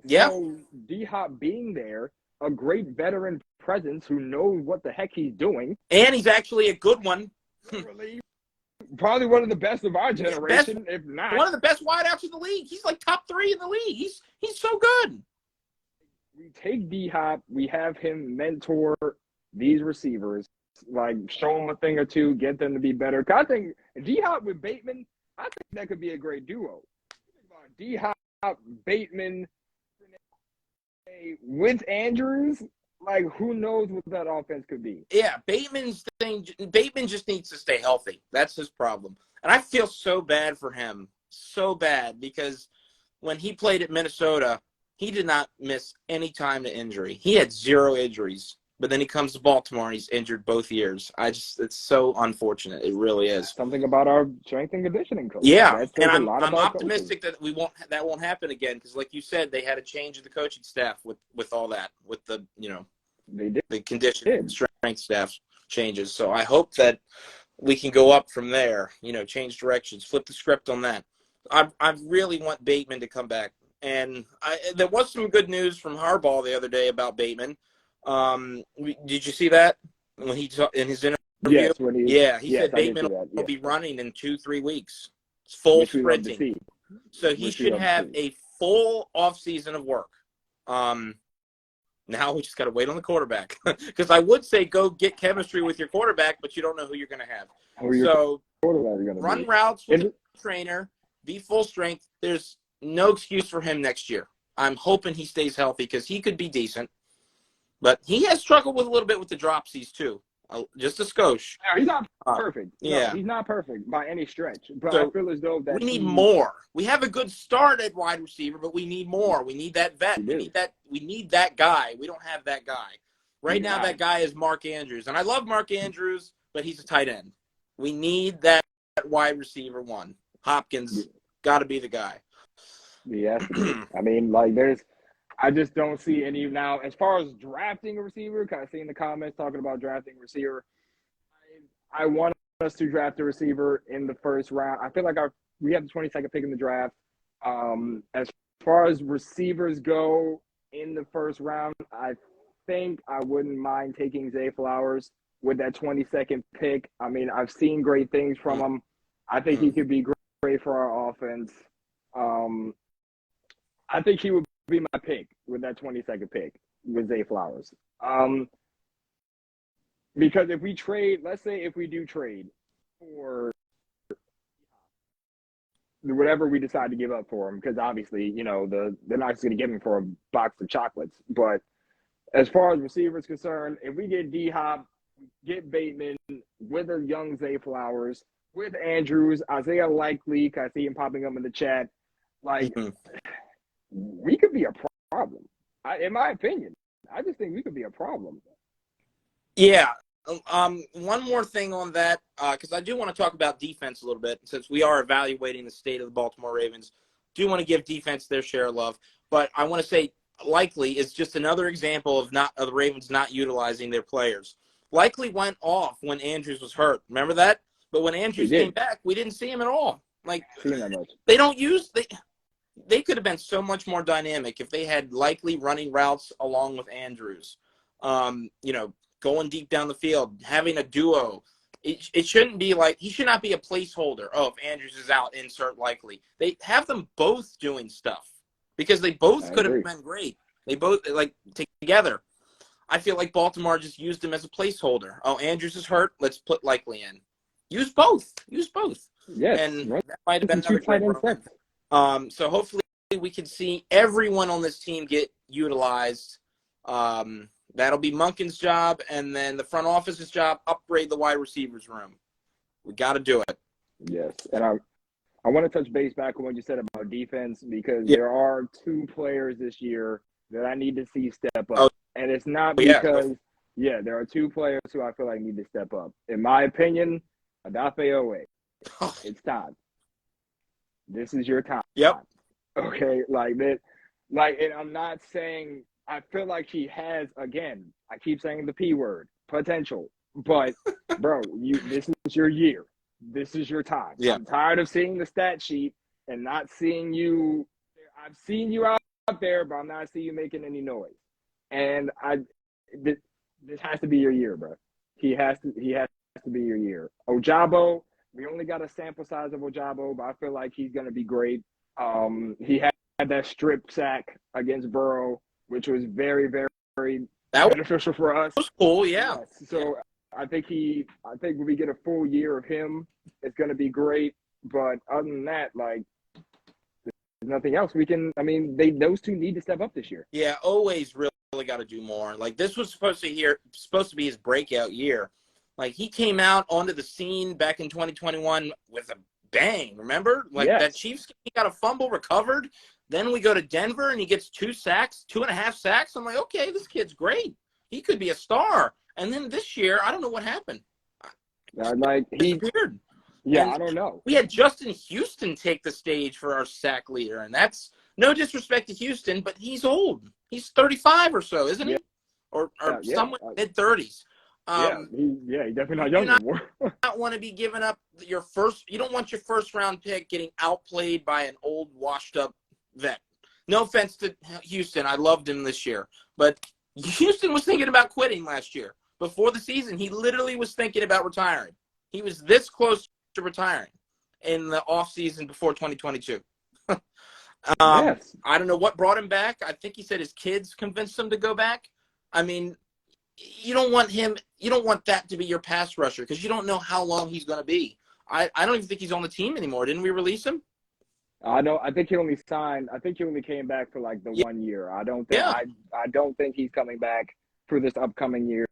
[SPEAKER 1] Yeah.
[SPEAKER 2] So D Hop being there, a great veteran presence who knows what the heck he's doing.
[SPEAKER 1] And he's actually a good one.
[SPEAKER 2] Probably one of the best of our generation, if not.
[SPEAKER 1] One of the best wideouts in the league. He's like top 3 in the league. He's so good.
[SPEAKER 2] We take D Hop, we have him mentor these receivers, like show them a thing or two, get them to be better. I think D Hop with Bateman, I think that could be a great duo. D Hop, Bateman, with Andrews, like who knows what that offense could be.
[SPEAKER 1] Yeah, Bateman just needs to stay healthy. That's his problem. And I feel so bad for him. So bad, because when he played at Minnesota, he did not miss any time to injury. He had 0 injuries. But then he comes to Baltimore and he's injured both years. It's so unfortunate. It really is.
[SPEAKER 2] Something about our strength and conditioning coach.
[SPEAKER 1] Yeah,
[SPEAKER 2] and
[SPEAKER 1] I'm optimistic that that won't happen again, because like you said, they had a change of the coaching staff with all that, with the the conditioning strength staff changes. So I hope that we can go up from there. Change directions, flip the script on that. I really want Bateman to come back, and there was some good news from Harbaugh the other day about Bateman. Did you see that when he in his interview?
[SPEAKER 2] Yes,
[SPEAKER 1] he said Bateman will be running in 2-3 weeks. It's full sprinting. So he should have a full offseason of work. Now we just got to wait on the quarterback, because I would say go get chemistry with your quarterback, but you don't know who you're going to have. So run routes with a trainer, be full strength. There's no excuse for him next year. I'm hoping he stays healthy, because he could be decent. But he has struggled with a little bit with the dropsies too, just a skosh.
[SPEAKER 2] Yeah, he's not perfect.
[SPEAKER 1] Yeah,
[SPEAKER 2] he's not perfect by any stretch. But I feel as though that
[SPEAKER 1] we need more. We have a good start at wide receiver, but we need more. We need that vet. We need that guy. We don't have that guy right now. That guy is Mark Andrews, and I love Mark Andrews, but he's a tight end. We need that wide receiver one. Hopkins got to be the guy.
[SPEAKER 2] Yes, I mean, I just don't see any now. As far as drafting a receiver, kind of seeing the comments talking about drafting a receiver, I want us to draft a receiver in the first round. I feel like we have the 22nd pick in the draft. As far as receivers go in the first round, I think I wouldn't mind taking Zay Flowers with that 22nd pick. I mean, I've seen great things from him. I think he could be great for our offense. I think he would be my pick with that 22nd pick with Zay Flowers. Because if we trade, let's say if we do trade for whatever we decide to give up for him, because obviously, they're not just going to give him for a box of chocolates. But as far as receivers concerned, if we get D-Hop, get Bateman with a young Zay Flowers, with Andrews, Isaiah Likely, I see him popping up in the chat, we could be a problem. In my opinion, I just think we could be a problem.
[SPEAKER 1] Yeah. One more thing on that, because I do want to talk about defense a little bit, since we are evaluating the state of the Baltimore Ravens. Do want to give defense their share of love, but I want to say Likely is just another example of the Ravens not utilizing their players. Likely went off when Andrews was hurt. Remember that? But when Andrews came back, we didn't see him at all. They don't use they could have been so much more dynamic if they had Likely running routes along with Andrews. Going deep down the field, having a duo. It shouldn't be he should not be a placeholder. Oh, if Andrews is out, insert Likely. They have them both doing stuff, because they both could have been great. They both together. I feel like Baltimore just used him as a placeholder. Oh, Andrews is hurt. Let's put Likely in. Use both.
[SPEAKER 2] Yes,
[SPEAKER 1] and that might have been another great run. So hopefully we can see everyone on this team get utilized. That'll be Monken's job, and then the front office's job, upgrade the wide receivers room. We got to do it.
[SPEAKER 2] Yes, and I want to touch base back on what you said about defense because
[SPEAKER 1] Yeah.
[SPEAKER 2] there are two players this year that I need to see step up.
[SPEAKER 1] Oh,
[SPEAKER 2] And it's not
[SPEAKER 1] yeah.
[SPEAKER 2] because, there are two players who I feel like need to step up. In my opinion, Adafe Owe. It's time. This is your time.
[SPEAKER 1] Yep.
[SPEAKER 2] Okay, like that. Like, and I'm not saying I feel like he has, again, I keep saying the P word, potential. But, bro, this is your year. This is your time.
[SPEAKER 1] Yeah.
[SPEAKER 2] I'm tired of seeing the stat sheet and not seeing you. I've seen you out there, but I'm not seeing you making any noise. And this has to be your year, bro. He has to be your year. Ojabo, we only got a sample size of Ojabo, but I feel like he's going to be great. He had that strip sack against Burrow, which was very, very, very beneficial for us.
[SPEAKER 1] That was cool, yeah.
[SPEAKER 2] Yes. So I think when we get a full year of him, it's going to be great. But other than that, like, there's nothing else we can. I mean, those two need to step up this year.
[SPEAKER 1] Yeah, always really got to do more. Like, this was supposed to be his breakout year. Like, he came out onto the scene back in 2021 with a bang. Remember, like that Chiefs game, he got a fumble recovered. Then we go to Denver and he gets 2.5 sacks. I'm like, okay, this kid's great. He could be a star. And then this year, I don't know what happened. He disappeared.
[SPEAKER 2] Yeah, I don't know.
[SPEAKER 1] We had Justin Houston take the stage for our sack leader, and that's no disrespect to Houston, but he's old. He's 35 or so, isn't he? Or somewhere mid-30s.
[SPEAKER 2] He definitely not young anymore.
[SPEAKER 1] You don't want to be giving up you don't want your first-round pick getting outplayed by an old, washed-up vet. No offense to Houston. I loved him this year. But Houston was thinking about quitting last year. Before the season, he literally was thinking about retiring. He was this close to retiring in the offseason before 2022. I don't know what brought him back. I think he said his kids convinced him to go back. I mean, you don't want that to be your pass rusher because you don't know how long he's going to be. I don't even think he's on the team anymore. Didn't we release him?
[SPEAKER 2] I think he only came back for like the 1 year. I don't think he's coming back for this upcoming year.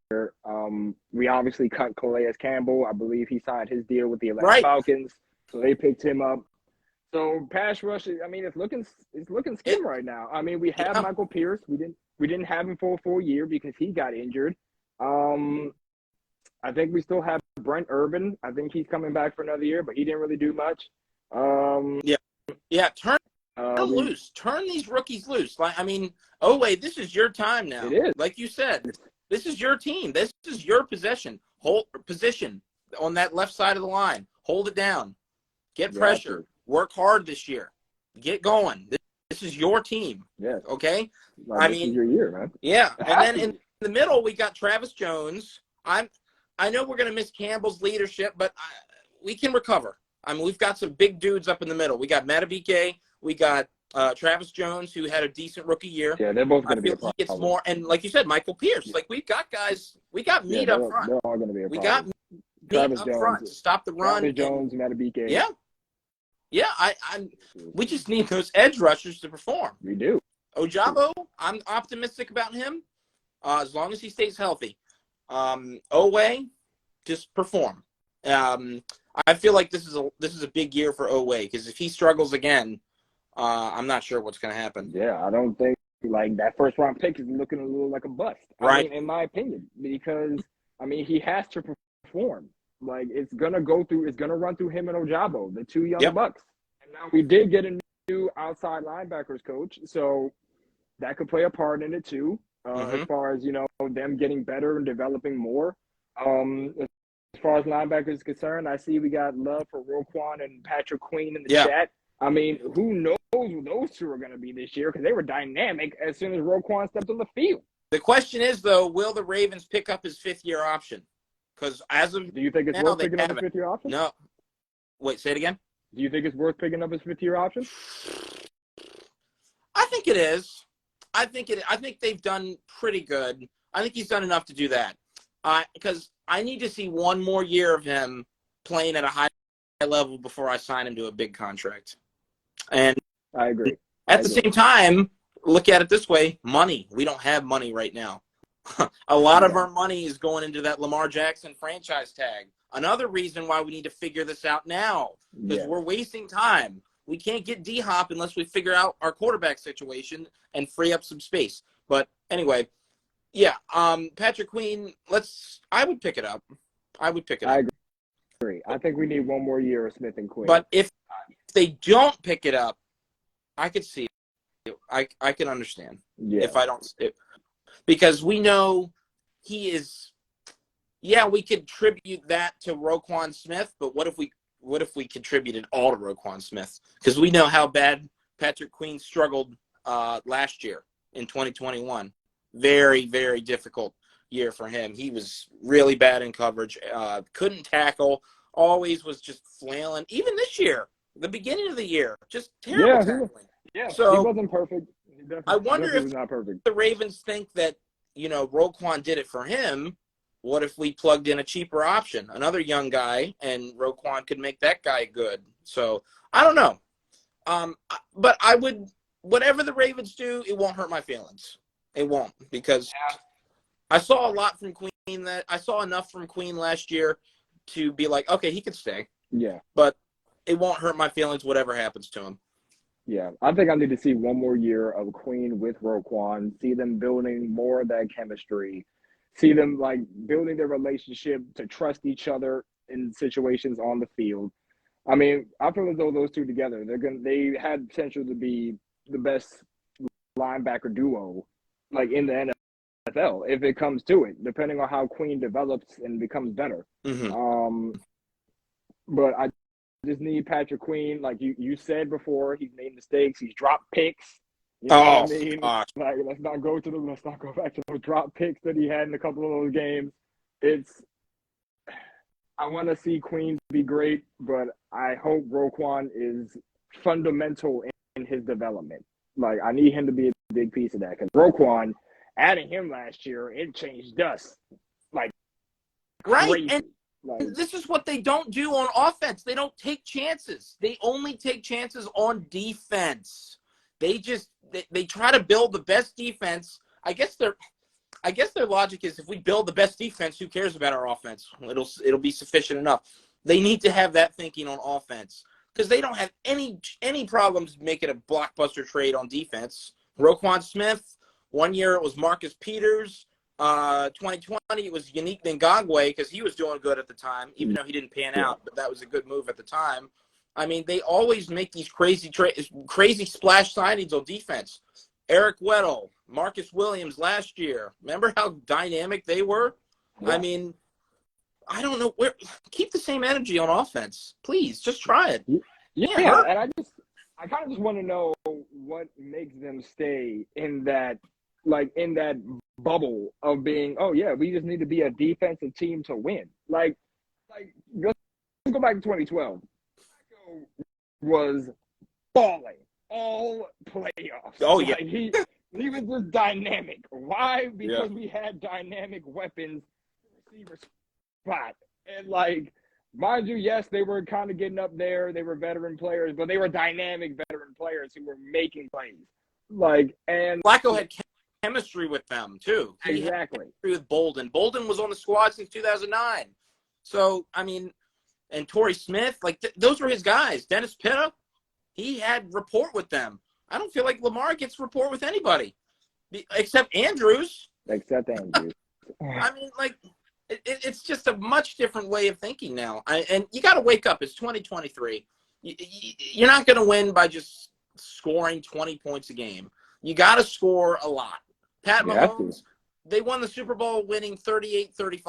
[SPEAKER 2] We obviously cut Calais Campbell. I believe he signed his deal with the Atlanta Falcons, so they picked him up. So pass rush, I mean, it's looking skim right now. I mean, we have Michael Pierce. We didn't have him for a full year because he got injured. I think we still have Brent Urban. I think he's coming back for another year, but he didn't really do much.
[SPEAKER 1] Turn loose. Turn these rookies loose. Like, I mean, this is your time now.
[SPEAKER 2] It is.
[SPEAKER 1] Like you said, this is your team. This is your position on that left side of the line. Hold it down. Get pressure. Work hard this year. Get going. This is your team.
[SPEAKER 2] Yeah.
[SPEAKER 1] Okay?
[SPEAKER 2] This is your year, man.
[SPEAKER 1] Yeah. And then in the middle, we got Travis Jones. I know we're going to miss Campbell's leadership, but we can recover. I mean, we've got some big dudes up in the middle. We got Matabike. We got Travis Jones, who had a decent rookie year.
[SPEAKER 2] Yeah, they're both going to be a problem.
[SPEAKER 1] He gets more. And like you said, Michael Pierce. Like, we've got guys. We got meat up front.
[SPEAKER 2] They're all going to be a problem.
[SPEAKER 1] We got meat up front to stop the run.
[SPEAKER 2] Travis Jones, Matabike.
[SPEAKER 1] Yeah. Yeah, we just need those edge rushers to perform.
[SPEAKER 2] We do.
[SPEAKER 1] Ojabo, I'm optimistic about him as long as he stays healthy. Owe, just perform. I feel like this is a big year for Owe because if he struggles again, I'm not sure what's going to happen.
[SPEAKER 2] Yeah, I don't think like that first round pick is looking a little like a bust.
[SPEAKER 1] Right.
[SPEAKER 2] I mean, in my opinion, because I mean he has to perform. Like it's gonna run through him and Ojabo, the two young bucks. And now we did get a new outside linebackers coach, so that could play a part in it too. As far as them getting better and developing more. As far as linebackers is concerned, I see we got love for Roquan and Patrick Queen in the chat. I mean, who knows who those two are going to be this year because they were dynamic as soon as Roquan stepped on the field.
[SPEAKER 1] The question is, though, will the Ravens pick up his fifth-year option? Because
[SPEAKER 2] do you think it's worth picking up his fifth-year option?
[SPEAKER 1] No. Wait, say it again?
[SPEAKER 2] Do you think it's worth picking up his fifth-year option?
[SPEAKER 1] I think it is. I think they've done pretty good. I think he's done enough to do that. Because I need to see one more year of him playing at a high level before I sign him to a big contract. And
[SPEAKER 2] I agree. I
[SPEAKER 1] At the
[SPEAKER 2] agree.
[SPEAKER 1] same time, look at it this way: money. We don't have money right now. A lot of
[SPEAKER 2] Yeah.
[SPEAKER 1] our money is going into that Lamar Jackson franchise tag. Another reason why we need to figure this out now, because
[SPEAKER 2] Yes.
[SPEAKER 1] we're wasting time. We can't get D-Hop unless we figure out our quarterback situation and free up some space. But anyway, yeah, Patrick Queen, I would pick it up. I would pick it
[SPEAKER 2] I
[SPEAKER 1] up.
[SPEAKER 2] agree. I think we need one more year of Smith and Queen.
[SPEAKER 1] But if they don't pick it up, I could see it. I can understand
[SPEAKER 2] Yeah.
[SPEAKER 1] if I don't, because we know he is. Yeah, we could attribute that to Roquan Smith, but what if we contributed all to Roquan Smith? Because we know how bad Patrick Queen struggled last year in 2021. Very, very difficult year for him. He was really bad in coverage, couldn't tackle, always was just flailing. Even this year, the beginning of the year, just terrible
[SPEAKER 2] Yeah.
[SPEAKER 1] tackling.
[SPEAKER 2] He
[SPEAKER 1] So
[SPEAKER 2] wasn't perfect. He
[SPEAKER 1] I wonder
[SPEAKER 2] definitely
[SPEAKER 1] if
[SPEAKER 2] was not perfect.
[SPEAKER 1] the Ravens think that, Roquan did it for him. What if we plugged in a cheaper option, another young guy, and Roquan could make that guy good? So I don't know. But I would, whatever the Ravens do, it won't hurt my feelings. It won't, because I saw a lot from Queen that I saw enough from Queen last year to be like, okay, he could stay,
[SPEAKER 2] Yeah.
[SPEAKER 1] but it won't hurt my feelings whatever happens to him.
[SPEAKER 2] Yeah. I think I need to see one more year of Queen with Roquan, see them building more of that chemistry, see them like building their relationship to trust each other in situations on the field. I mean, I feel as though those two together, they had potential to be the best linebacker duo like in the NFL if it comes to it, depending on how Queen develops and becomes better.
[SPEAKER 1] Mm-hmm.
[SPEAKER 2] Um, but I just need Patrick Queen, like you said before, he's made mistakes, he's dropped picks. You know what I
[SPEAKER 1] Oh,
[SPEAKER 2] mean?
[SPEAKER 1] gosh.
[SPEAKER 2] Like let's not go back to those drop picks that he had in a couple of those games. It's I want to see Queen be great, but I hope Roquan is fundamental in his development. Like I need him to be a big piece of that because Roquan, adding him last year, it changed us like
[SPEAKER 1] Right. And
[SPEAKER 2] crazy. Like
[SPEAKER 1] this is what they don't do on offense. They don't take chances. They only take chances on defense. They try to build the best defense. I guess their logic is if we build the best defense, who cares about our offense? It'll be sufficient enough. They need to have that thinking on offense because they don't have any problems making a blockbuster trade on defense. Roquan Smith, 1 year it was Marcus Peters. 2020 it was Yannick Ngakwe because he was doing good at the time, even though he didn't pan
[SPEAKER 2] yeah,
[SPEAKER 1] out, but that was a good move at the time. I mean, they always make these crazy splash signings on defense. Eric Weddle, Marcus Williams last year. Remember how dynamic they were? I
[SPEAKER 2] yeah,
[SPEAKER 1] mean, I don't know where. Keep the same energy on offense, please. Just try it. Can't
[SPEAKER 2] yeah.
[SPEAKER 1] hurt.
[SPEAKER 2] And I kind of just want to know what makes them stay in that, like in that bubble of being, oh yeah, we just need to be a defensive team to win. Like let's go back to 2012. Was balling all playoffs.
[SPEAKER 1] Oh yeah,
[SPEAKER 2] Like he was just dynamic. Why?
[SPEAKER 1] yeah.
[SPEAKER 2] Because we had dynamic weapons receiver spot. And like mind you, yes, they were kind of getting up there. They were veteran players, but they were dynamic veteran players who were making plays. Like and
[SPEAKER 1] Flacco had chemistry with them too. He had
[SPEAKER 2] exactly.
[SPEAKER 1] chemistry with Bolden. Bolden was on the squad since 2009. So I mean, and Torrey Smith, like those were his guys. Dennis Pitta, he had rapport with them. I don't feel like Lamar gets rapport with anybody except Andrews.
[SPEAKER 2] Except Andrews.
[SPEAKER 1] I mean, like, it's just a much different way of thinking now. And you got to wake up. It's 2023. You're not going to win by just scoring 20 points a game. You got to score a lot. Pat
[SPEAKER 2] You have to.
[SPEAKER 1] Mahomes, they won the Super Bowl winning 38-35.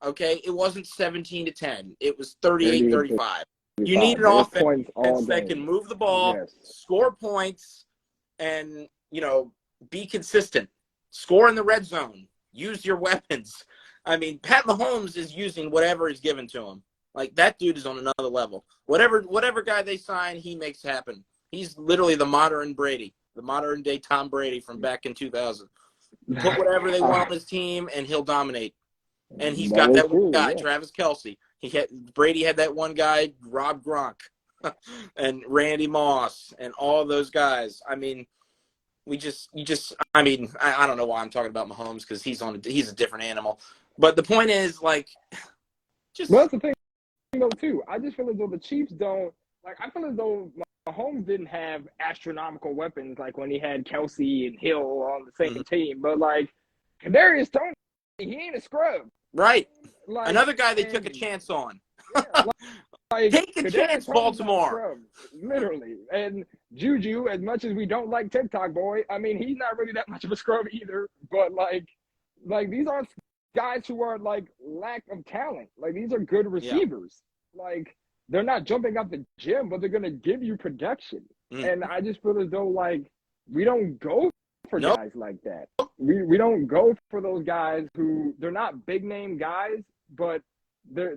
[SPEAKER 1] Okay, it wasn't 17-10. It was
[SPEAKER 2] 38
[SPEAKER 1] 38-35. You need an
[SPEAKER 2] There was
[SPEAKER 1] offense
[SPEAKER 2] points all
[SPEAKER 1] that can
[SPEAKER 2] game.
[SPEAKER 1] move the ball,
[SPEAKER 2] Yes.
[SPEAKER 1] score points, and be consistent. Score in the red zone. Use your weapons. I mean, Pat Mahomes is using whatever is given to him. Like that dude is on another level. Whatever guy they sign, he makes happen. He's literally the modern Brady, the modern day Tom Brady from back in 2000. Put whatever they want on his team, and he'll dominate. And he's
[SPEAKER 2] That
[SPEAKER 1] got
[SPEAKER 2] is
[SPEAKER 1] that one
[SPEAKER 2] true,
[SPEAKER 1] guy,
[SPEAKER 2] yeah.
[SPEAKER 1] Travis Kelce. Brady had that one guy, Rob Gronk. and Randy Moss and all those guys. I mean, I don't know why I'm talking about Mahomes because he's a different animal. But the point is, like,
[SPEAKER 2] Well,
[SPEAKER 1] just
[SPEAKER 2] that's the thing, though, too. I just feel as though the Chiefs don't like. I feel as though Mahomes didn't have astronomical weapons like when he had Kelsey and Hill on the same team. But like Kadarius Toney, he ain't a scrub.
[SPEAKER 1] right.
[SPEAKER 2] Like,
[SPEAKER 1] Another guy they took a
[SPEAKER 2] and
[SPEAKER 1] chance on.
[SPEAKER 2] yeah, like
[SPEAKER 1] Take a
[SPEAKER 2] Kadarius
[SPEAKER 1] chance,
[SPEAKER 2] Toney's not a
[SPEAKER 1] Baltimore.
[SPEAKER 2] scrub, literally. And Juju, as much as we don't like TikTok boy, I mean, he's not really that much of a scrub either. But like these aren't guys who are like lack of talent. Like these are good
[SPEAKER 1] Yeah.
[SPEAKER 2] receivers. Like they're not jumping up the gym, but they're gonna give you production.
[SPEAKER 1] Mm.
[SPEAKER 2] And I just feel as though like we don't go for
[SPEAKER 1] Nope.
[SPEAKER 2] guys like that. We don't go for those guys who they're not big name guys, but they're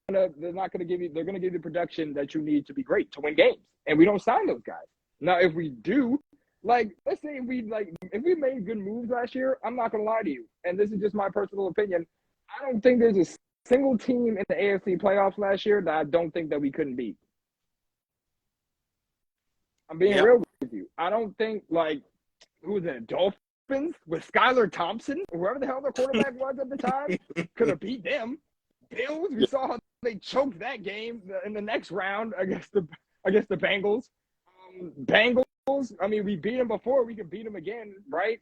[SPEAKER 2] not gonna give you they're gonna give you the production that you need to be great to win games. And we don't sign those guys. Now if we do, like let's say if we made good moves last year, I'm not gonna lie to you, and this is just my personal opinion. I don't think there's a single team in the AFC playoffs last year that I don't think that we couldn't beat. I'm being
[SPEAKER 1] Yep.
[SPEAKER 2] real with you. I don't think like who was it, Dolphins with Skylar Thompson, whoever the hell their quarterback was at the time, could have beat them. Bills, we saw how they choked that game in the next round against the Bengals. Bengals, I mean, we beat them before. We could beat them again, right?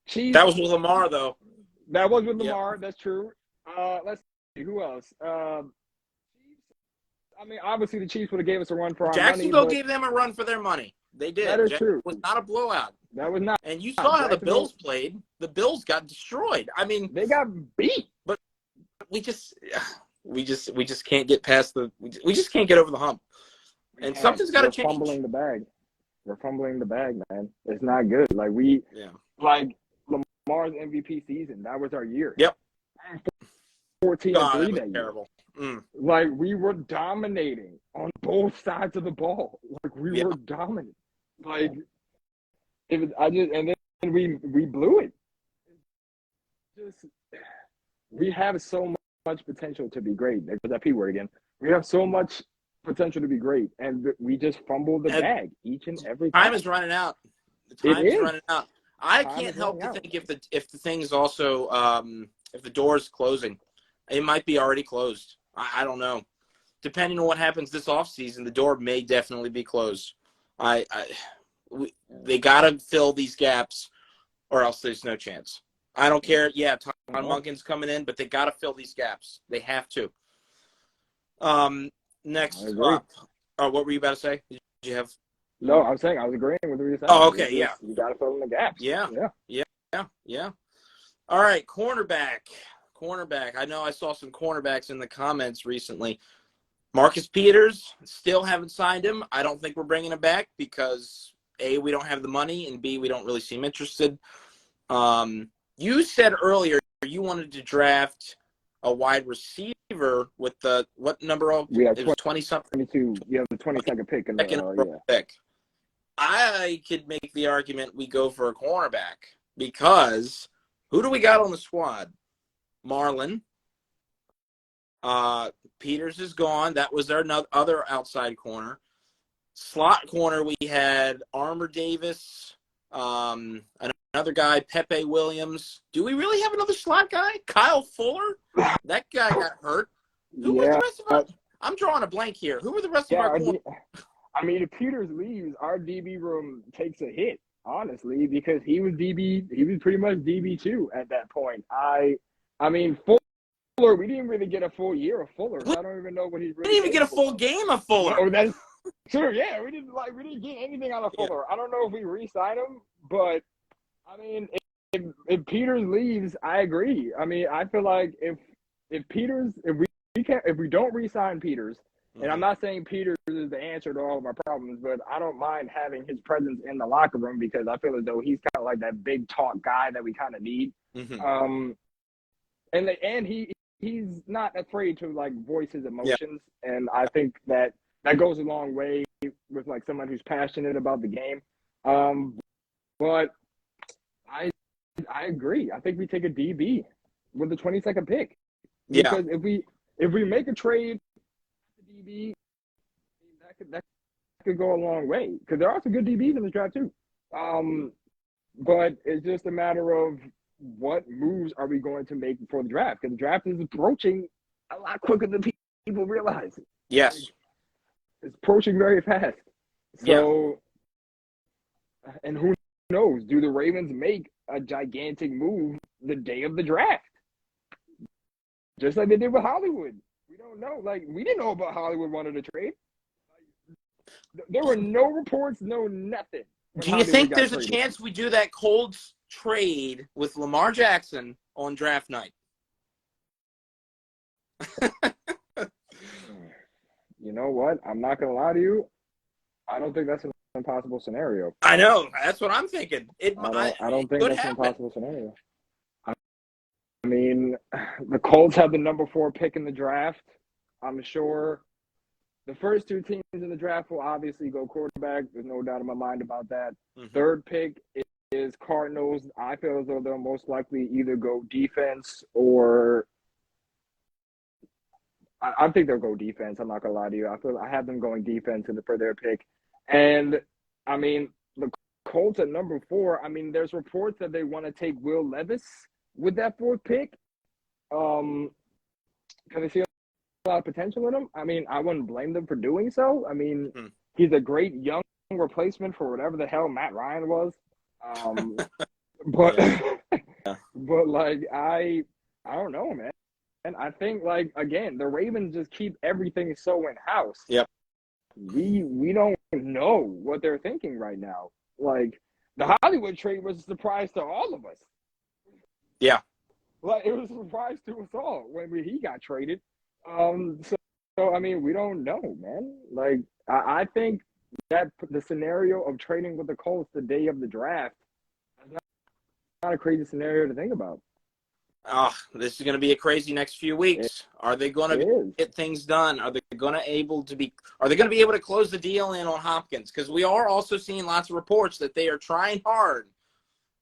[SPEAKER 2] Chiefs.
[SPEAKER 1] That was with Lamar, though.
[SPEAKER 2] That was with Lamar.
[SPEAKER 1] Yep.
[SPEAKER 2] That's true. Let's see who else. I mean, obviously the Chiefs would have gave us a run for our
[SPEAKER 1] Jacksonville
[SPEAKER 2] money.
[SPEAKER 1] gave them a run for their money. They did.
[SPEAKER 2] That is true.
[SPEAKER 1] It was not a blowout.
[SPEAKER 2] That was not.
[SPEAKER 1] And you saw how the
[SPEAKER 2] Jacksonville,
[SPEAKER 1] Bills played. The Bills got destroyed. I mean,
[SPEAKER 2] they got beat.
[SPEAKER 1] But we just can't get past we just can't get over the hump. And something's got to change.
[SPEAKER 2] We're fumbling the bag. We're fumbling the bag, man. It's not good. Like Lamar's MVP season. That was our year.
[SPEAKER 1] Yep.
[SPEAKER 2] 14-3 that year.
[SPEAKER 1] Terrible.
[SPEAKER 2] Like we were dominating on both sides of the ball. Like we were dominant. Like and then we blew it. Just we have so much potential to be great. There's that P word again. We have so much potential to be great, and we just fumble the bag each and every time.
[SPEAKER 1] Time is running out. The time is running out. I can't help to think if the thing's also if the door's closing, it might be already closed. I don't know. Depending on what happens this offseason, the door may definitely be closed. They got to fill these gaps, or else there's no chance. I don't care. Yeah, Tom Munkin's coming in, but they got to fill these gaps. They have to. Next up, what were you about to say? Did you have?
[SPEAKER 2] No, I was saying I was agreeing with what you said.
[SPEAKER 1] Oh, okay, yeah.
[SPEAKER 2] You got to fill in the gaps.
[SPEAKER 1] Yeah. All right, cornerback. I know I saw some cornerbacks in the comments recently. Marcus Peters, still haven't signed him. I don't think we're bringing him back because A, we don't have the money, and B, we don't really seem interested. You said earlier you wanted to draft a wide receiver with the what number? It was 20-something.
[SPEAKER 2] 22. You have the 22nd pick in the
[SPEAKER 1] pick. I could make the argument we go for a cornerback because who do we got on the squad? Marlon. Peters is gone. That was our other outside corner. Slot corner, we had Armour Davis, another guy, Pepe Williams. Do we really have another slot guy? Kyle Fuller? That guy got hurt. Who were the rest of our? I'm drawing a blank here. Who were the rest of our corners?
[SPEAKER 2] I mean, if Peters leaves, our DB room takes a hit, honestly, because he was DB. He was pretty much DB2 at that point. I mean, Fuller, we didn't really get a full year of Fuller. So I don't even know what he's really.
[SPEAKER 1] We didn't even get a full game of Fuller.
[SPEAKER 2] Oh, that's true. Yeah, we didn't get anything out of Fuller. I don't know if we re-signed him, but I mean, if Peters leaves, I agree. I mean, I feel like if we don't re-sign Peters, and I'm not saying Peters is the answer to all of our problems, but I don't mind having his presence in the locker room because I feel as though he's kind of like that big talk guy that we kind of need. And he's not afraid to like voice his emotions, and I think that goes a long way with like someone who's passionate about the game. But I agree. I think we take a DB with the 22nd pick because if we make a trade, DB, that could go a long way because there are some good DBs in this draft too. But it's just a matter of what moves are we going to make before the draft because the draft is approaching a lot quicker than people realize.
[SPEAKER 1] Yes.
[SPEAKER 2] It's approaching very fast. So, and who knows? Do the Ravens make a gigantic move the day of the draft? Just like they did with Hollywood. We don't know. Like, we didn't know about Hollywood wanted to trade. There were no reports, no nothing.
[SPEAKER 1] Do you think there's a chance we do that Colts trade with Lamar Jackson on draft night?
[SPEAKER 2] You know what? I'm not going to lie to you. I don't think that's an impossible scenario.
[SPEAKER 1] I know. That's what I'm thinking.
[SPEAKER 2] I don't think that's an impossible scenario. I mean, the Colts have the number 4 pick in the draft. I'm sure the first 2 teams in the draft will obviously go quarterback. There's no doubt in my mind about that. Mm-hmm. Third pick is Cardinals. I feel as though they'll most likely either go defense or I think they'll go defense. I'm not going to lie to you. I have them going defense for their pick. And, I mean, the Colts at number 4, I mean, there's reports that they want to take Will Levis with that 4th pick. Because they see a lot of potential in him. I mean, I wouldn't blame them for doing so. I mean, he's a great young replacement for whatever the hell Matt Ryan was. But, but like, I don't know, man. And I think, like, again, the Ravens just keep everything so in-house.
[SPEAKER 1] Yep.
[SPEAKER 2] We don't know what they're thinking right now. Like, the Hollywood trade was a surprise to all of us.
[SPEAKER 1] Yeah.
[SPEAKER 2] Like, it was a surprise to us all when he got traded. So I mean, we don't know, man. Like, I think that the scenario of trading with the Colts the day of the draft is not a crazy scenario to think about.
[SPEAKER 1] Oh, this is going to be a crazy next few weeks. Are they going to get things done? Are they going to be able to close the deal in on Hopkins? Because we are also seeing lots of reports that they are trying hard.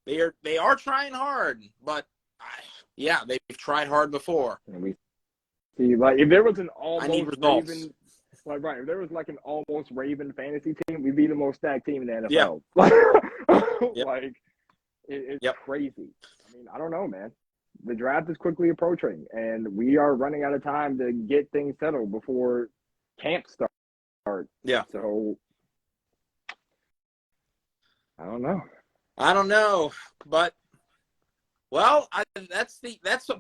[SPEAKER 1] They are trying hard, but they've tried hard before.
[SPEAKER 2] And we see, like, if there was an almost
[SPEAKER 1] Raven,
[SPEAKER 2] if there was like an almost Raven fantasy team, we'd be the most stacked team in the NFL.
[SPEAKER 1] Yep.
[SPEAKER 2] Like, it's crazy. I mean, I don't know, man. The draft is quickly approaching, and we are running out of time to get things settled before camp start.
[SPEAKER 1] Yeah.
[SPEAKER 2] So, I don't know.
[SPEAKER 1] But well, that's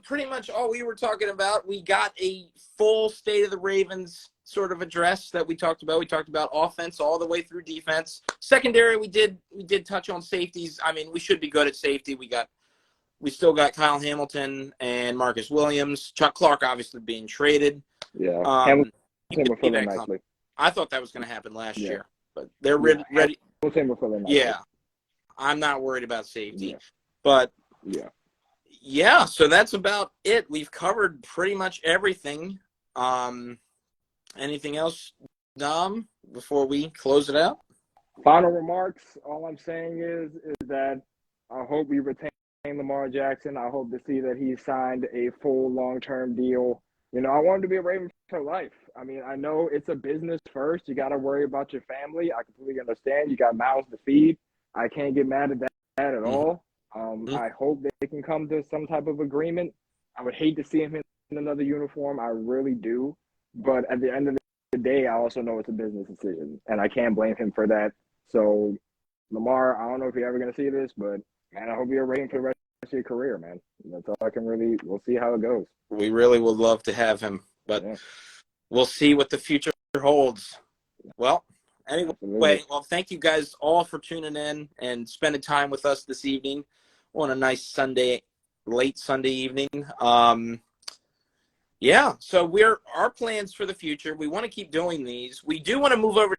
[SPEAKER 1] pretty much all we were talking about. We got a full State of the Ravens sort of address that we talked about. We talked about offense all the way through defense. Secondary, we did touch on safeties. I mean, we should be good at safety. We still got Kyle Hamilton and Marcus Williams. Chuck Clark obviously being traded.
[SPEAKER 2] Yeah,
[SPEAKER 1] Hamilton will fill in nicely. I thought that was going to happen last year, but they're ready.
[SPEAKER 2] Hamilton will fill in nicely.
[SPEAKER 1] Yeah, I'm not worried about safety, but yeah. So that's about it. We've covered pretty much everything. Anything else, Dom, before we close it out?
[SPEAKER 2] Final remarks. All I'm saying is that I hope we retain Lamar Jackson. I hope to see that he signed a full long-term deal. You know, I want him to be a Raven for life. I mean, I know it's a business first. You got to worry about your family. I completely understand. You got mouths to feed. I can't get mad at that at all. I hope they can come to some type of agreement. I would hate to see him in another uniform. I really do. But at the end of the day, I also know it's a business decision, and I can't blame him for that. So, Lamar, I don't know if you're ever going to see this, but man, I hope you're waiting for the rest of your career, man. That's all I can we'll see how it goes.
[SPEAKER 1] We really would love to have him, but we'll see what the future holds. Well, anyway, thank you guys all for tuning in and spending time with us this evening on a nice late Sunday evening. So our plans for the future, we want to keep doing these. We do want to move over